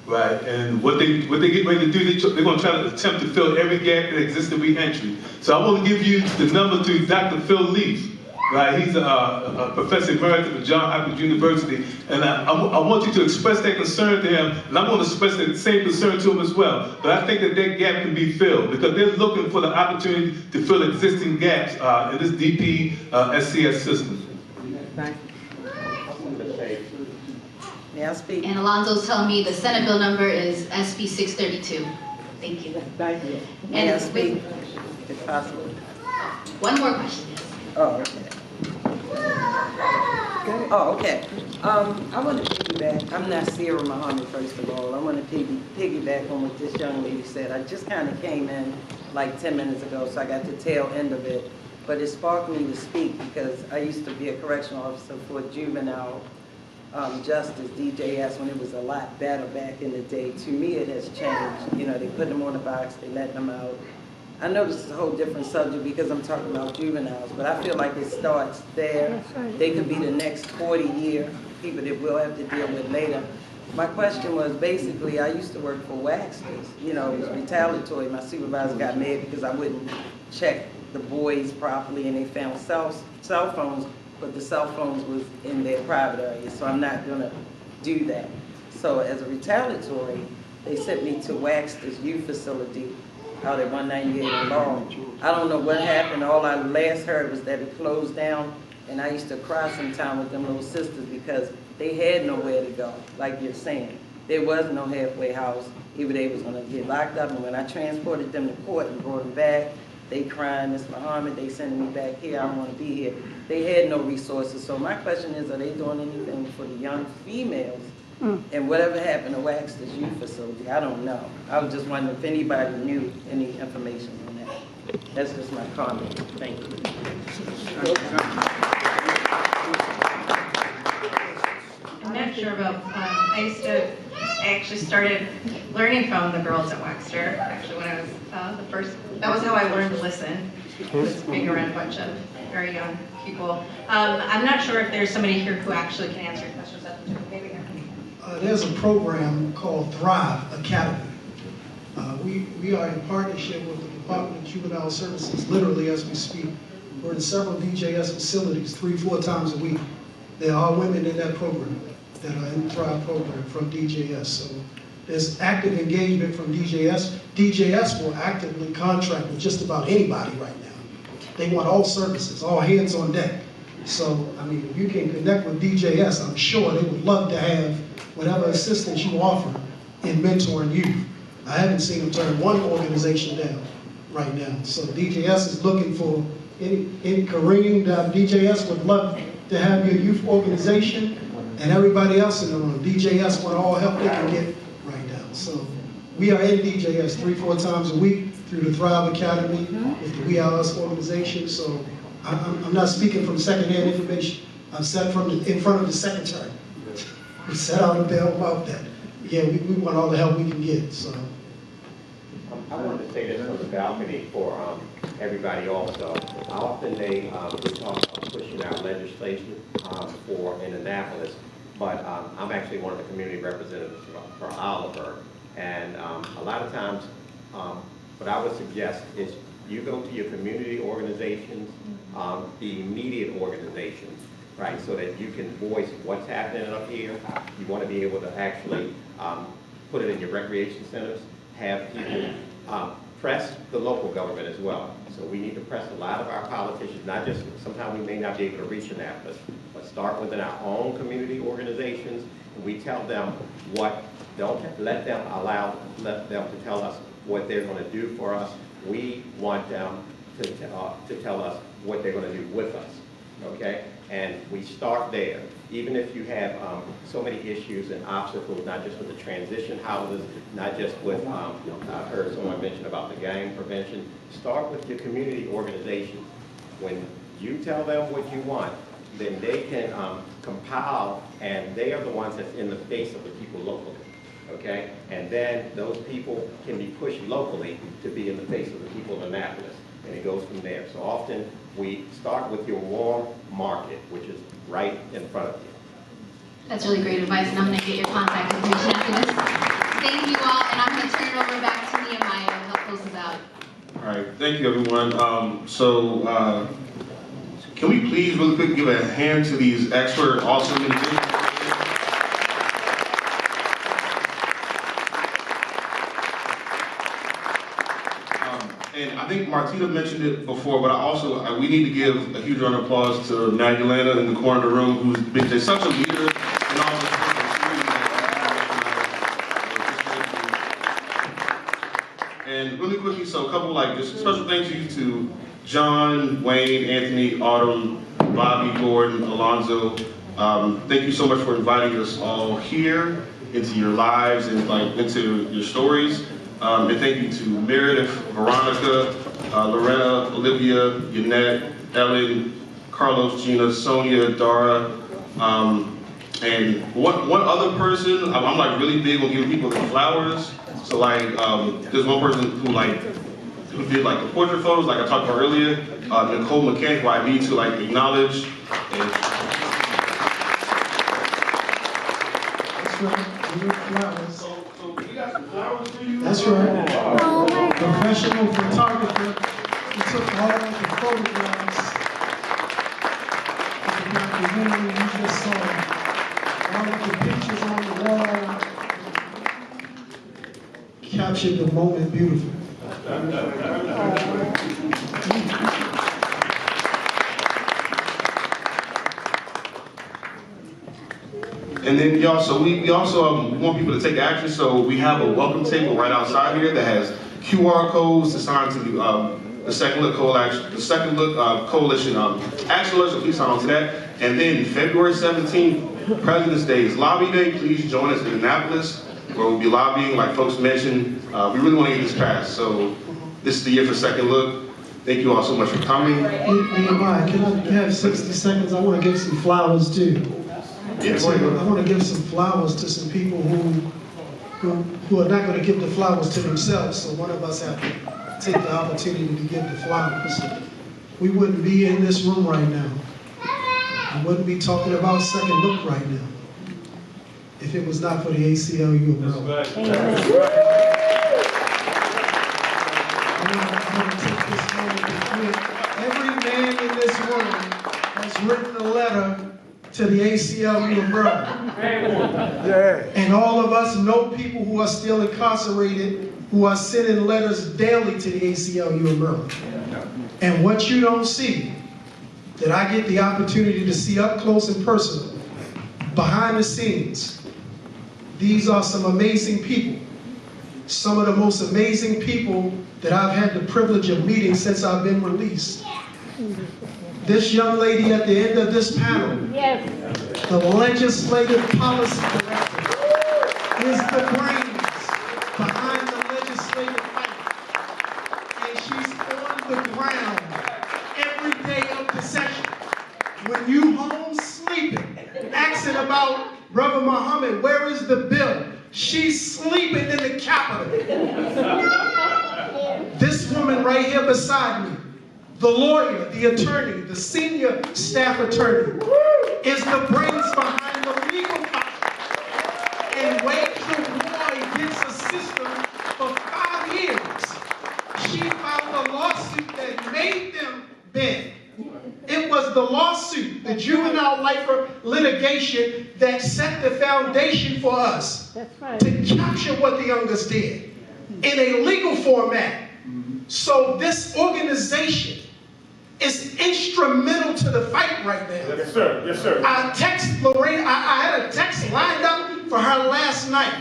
right? And what they get ready to do, they're going to try to attempt to fill every gap that exists in re-entry. So I want to give you the number to Dr. Phil Leaf. Right, he's a professor emeritus at Johns Hopkins University, and I want you to express that concern to him, and I'm going to express that same concern to him as well. But I think that gap can be filled because they're looking for the opportunity to fill existing gaps in this DP SCS system. Thank you. May I speak? And Alonzo's telling me the Senate bill number is SB 632. Thank you. Thank you. May I speak? If possible. One more question. Oh, okay. Oh, okay. I want to piggyback. I'm not Sierra Muhammad, first of all. I want to piggyback on what this young lady said. I just kind of came in like 10 minutes ago, so I got the tail end of it. But it sparked me to speak because I used to be a correctional officer for juvenile justice, DJS, when it was a lot better back in the day. To me, it has changed. You know, they put them on the box, they let them out. I know this is a whole different subject because I'm talking about juveniles, but I feel like it starts there. They could be the next 40-year people that we'll have to deal with later. My question was basically, I used to work for Waxters. You know, it was retaliatory. My supervisor got mad because I wouldn't check the boys properly, and they found cell phones, but the cell phones was in their private area, so I'm not going to do that. So as a retaliatory, they sent me to Waxter's youth facility out at 198 in Laurel. I don't know what happened. All I last heard was that it closed down, and I used to cry sometime with them little sisters because they had nowhere to go, like you're saying. There was no halfway house. Either they was going to get locked up, and when I transported them to court and brought them back, they crying, Ms. Muhammad, they sending me back here, I don't want to be here. They had no resources. So my question is, are they doing anything for the young females? And whatever happened to Waxter's youth facility, I don't know. I was just wondering if anybody knew any information on that. That's just my comment. Thank you. I'm not sure about, I actually started learning from the girls at Waxter, actually when I was the first, that was how I learned to listen, was being around a bunch of very young people. I'm not sure if there's somebody here who actually can answer your questions. Maybe here. There's a program called Thrive Academy. We are in partnership with the Department of Juvenile Services, literally as we speak. We're in several DJS facilities 3-4 times a week. There are women in that program that are in the Thrive program from DJS. So there's active engagement from DJS. DJS will actively contract with just about anybody right now. They want all services, all hands on deck. So, I mean, if you can connect with DJS, I'm sure they would love to have whatever assistance you offer in mentoring youth. I haven't seen them turn one organization down right now. So DJS is looking for any Kareem, DJS would love to have your youth organization and everybody else in the room. DJS want all help they can get right now. So we are in DJS 3-4 times a week through the Thrive Academy with the We Are Us organization. So I'm not speaking from secondhand information. I'm said in front of the secretary. We set out a bill about that. Yeah, we want all the help we can get. So I wanted to say this on the balcony for everybody also. Often we talk about pushing out legislation for in Annapolis, but I'm actually one of the community representatives for Oliver, and a lot of times what I would suggest is you go to your community organizations, the immediate organizations, right, so that you can voice what's happening up here. You want to be able to actually put it in your recreation centers, have people press the local government as well. So we need to press a lot of our politicians, not just, sometimes we may not be able to reach Annapolis, but start within our own community organizations, and we tell them what, don't let them to tell us what they're going to do for us. We want them to tell us what they're going to do with us, okay? And we start there. Even if you have so many issues and obstacles, not just with the transition houses, not just with, I heard someone mention about the gang prevention, start with your community organizations. When you tell them what you want, then they can compile, and they are the ones that's in the face of the people locally, okay? And then those people can be pushed locally to be in the face of the people in Annapolis, and it goes from there. So often, we start with your warm market, which is right in front of you. That's really great advice, and I'm going to get your contact information after this. Thank you all, and I'm going to turn it over back to Nehemiah to help close us out. All right, thank you, everyone. Can we please really quick give a hand to these expert, awesome individuals? And I think Martina mentioned it before, but we need to give a huge round of applause to Magdalena in the corner of the room, who's been such a leader and also and really quickly, so a couple just special thank yous to John, Wayne, Anthony, Autumn, Bobby, Gordon, Alonzo. Thank you so much for inviting us all here into your lives and into your stories. And thank you to Meredith, Veronica, Lorena, Olivia, Yanet, Ellen, Carlos, Gina, Sonia, Dara, and one other person. I'm really big on giving people their flowers. So there's one person who did the portrait photos, like I talked about earlier, Nicole McCann, who I need to acknowledge. And That's right. We got flowers. So we got some flowers for you. That's right. Professional photographer. He took all of the photographs of the documentary you just saw. All of the pictures on the wall captured the moment beautifully. And then we also want people to take action. So we have a welcome table right outside here that has QR codes to sign to the Second Look Coalition, Coalition action alerts. So please sign on to that. And then February 17th, President's Day is Lobby Day. Please join us in Annapolis, where we'll be lobbying, like folks mentioned. We really want to get this passed. So this is the year for Second Look. Thank you all so much for coming. Nehemiah, can I have 60 seconds? I want to give some flowers too. Yes. I want to give some flowers to some people who are not going to give the flowers to themselves. So one of us have to take the opportunity to give the flowers. We wouldn't be in this room right now. We wouldn't be talking about Second Look right now if it was not for the ACLU of Maryland. I want to take this moment to thank every man in this room has written a letter to the ACLU of Maryland. And all of us know people who are still incarcerated who are sending letters daily to the ACLU of Maryland. And what you don't see, that I get the opportunity to see up close and personal, behind the scenes, these are some amazing people. Some of the most amazing people that I've had the privilege of meeting since I've been released. This young lady at the end of this panel, the legislative policy director, is the brains behind the legislative fight. And she's on the ground every day of the session. When you home sleeping, asking about Brother Muhammad, where is the bill? She's sleeping in the Capitol. This woman right here beside me, the lawyer, the attorney, the senior staff attorney, is the brains behind the legal fight. And Rachel Roy gets a system for 5 years. She filed a lawsuit that made them bend. It was the lawsuit, the juvenile lifer litigation, that set the foundation for us to capture what the youngest did in a legal format. So this organization is instrumental to the fight right now. Yes, sir. Yes, sir. I text Lorraine, I had a text lined up for her last night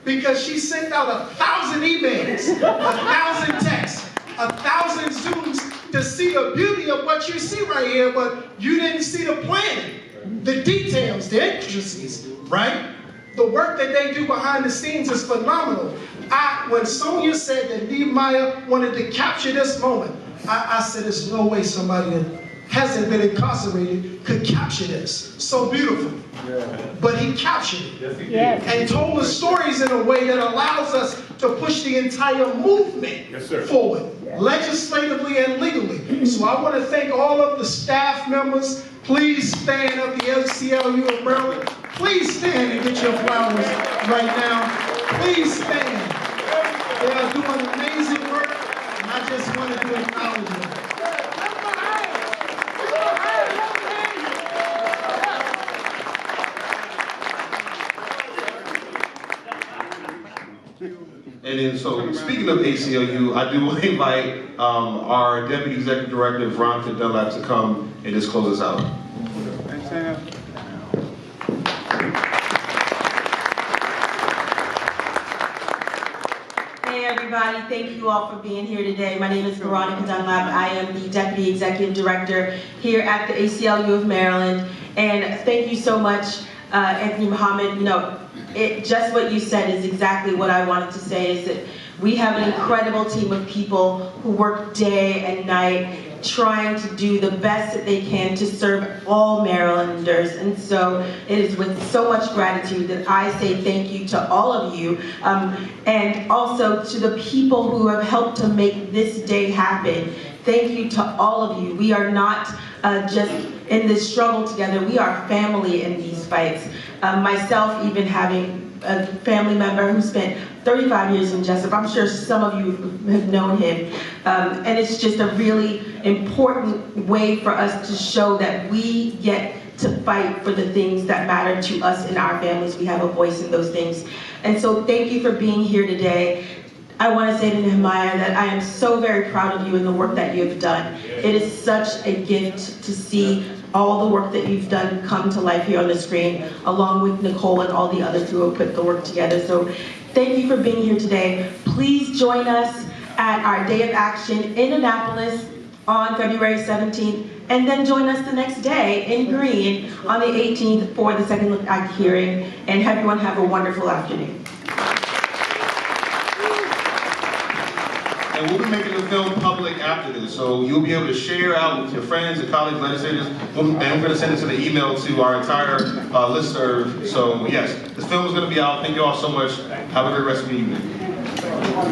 because she sent out 1,000 emails, 1,000 texts, 1,000 Zooms to see the beauty of what you see right here, but you didn't see the planning, the details, the intricacies, right? The work that they do behind the scenes is phenomenal. When Sonia said that Nehemiah wanted to capture this moment, I said, there's no way somebody hasn't been incarcerated could capture this so beautifully. But he captured it and told the stories in a way that allows us to push the entire movement forward, legislatively and legally. So I want to thank all of the staff members. Please stand up, the ACLU of Maryland. Please stand and get your flowers right now. Please stand. They are doing amazing work, and I just wanted to acknowledge them. And then, so speaking of ACLU, I do want to invite our Deputy Executive Director, Veronica Dunlap, to come and just close us out. Hey everybody, thank you all for being here today. My name is Veronica Dunlap. I am the Deputy Executive Director here at the ACLU of Maryland. And thank you so much, Anthony Muhammad. You know, just what you said is exactly what I wanted to say, is that we have an incredible team of people who work day and night trying to do the best that they can to serve all Marylanders. And so it is with so much gratitude that I say thank you to all of you, and also to the people who have helped to make this day happen. Thank you to all of you. We are not just in this struggle together, we are family in these fights. Myself even having a family member who spent 35 years in Jessup. I'm sure some of you have known him. And it's just a really important way for us to show that we get to fight for the things that matter to us and our families. We have a voice in those things. And so thank you for being here today. I want to say to Nehemiah that I am so very proud of you and the work that you have done. It is such a gift to see all the work that you've done come to life here on the screen, along with Nicole and all the others who have put the work together. So thank you for being here today. Please join us at our Day of Action in Annapolis on February 17th, and then join us the next day in Greene on the 18th for the second look act hearing, and everyone have a wonderful afternoon. And we'll be making the film public after this, so you'll be able to share out with your friends and colleagues, legislators, and we're going to send it to the email to our entire listserv. So yes, this film is going to be out. Thank you all so much. Have a great rest of the evening.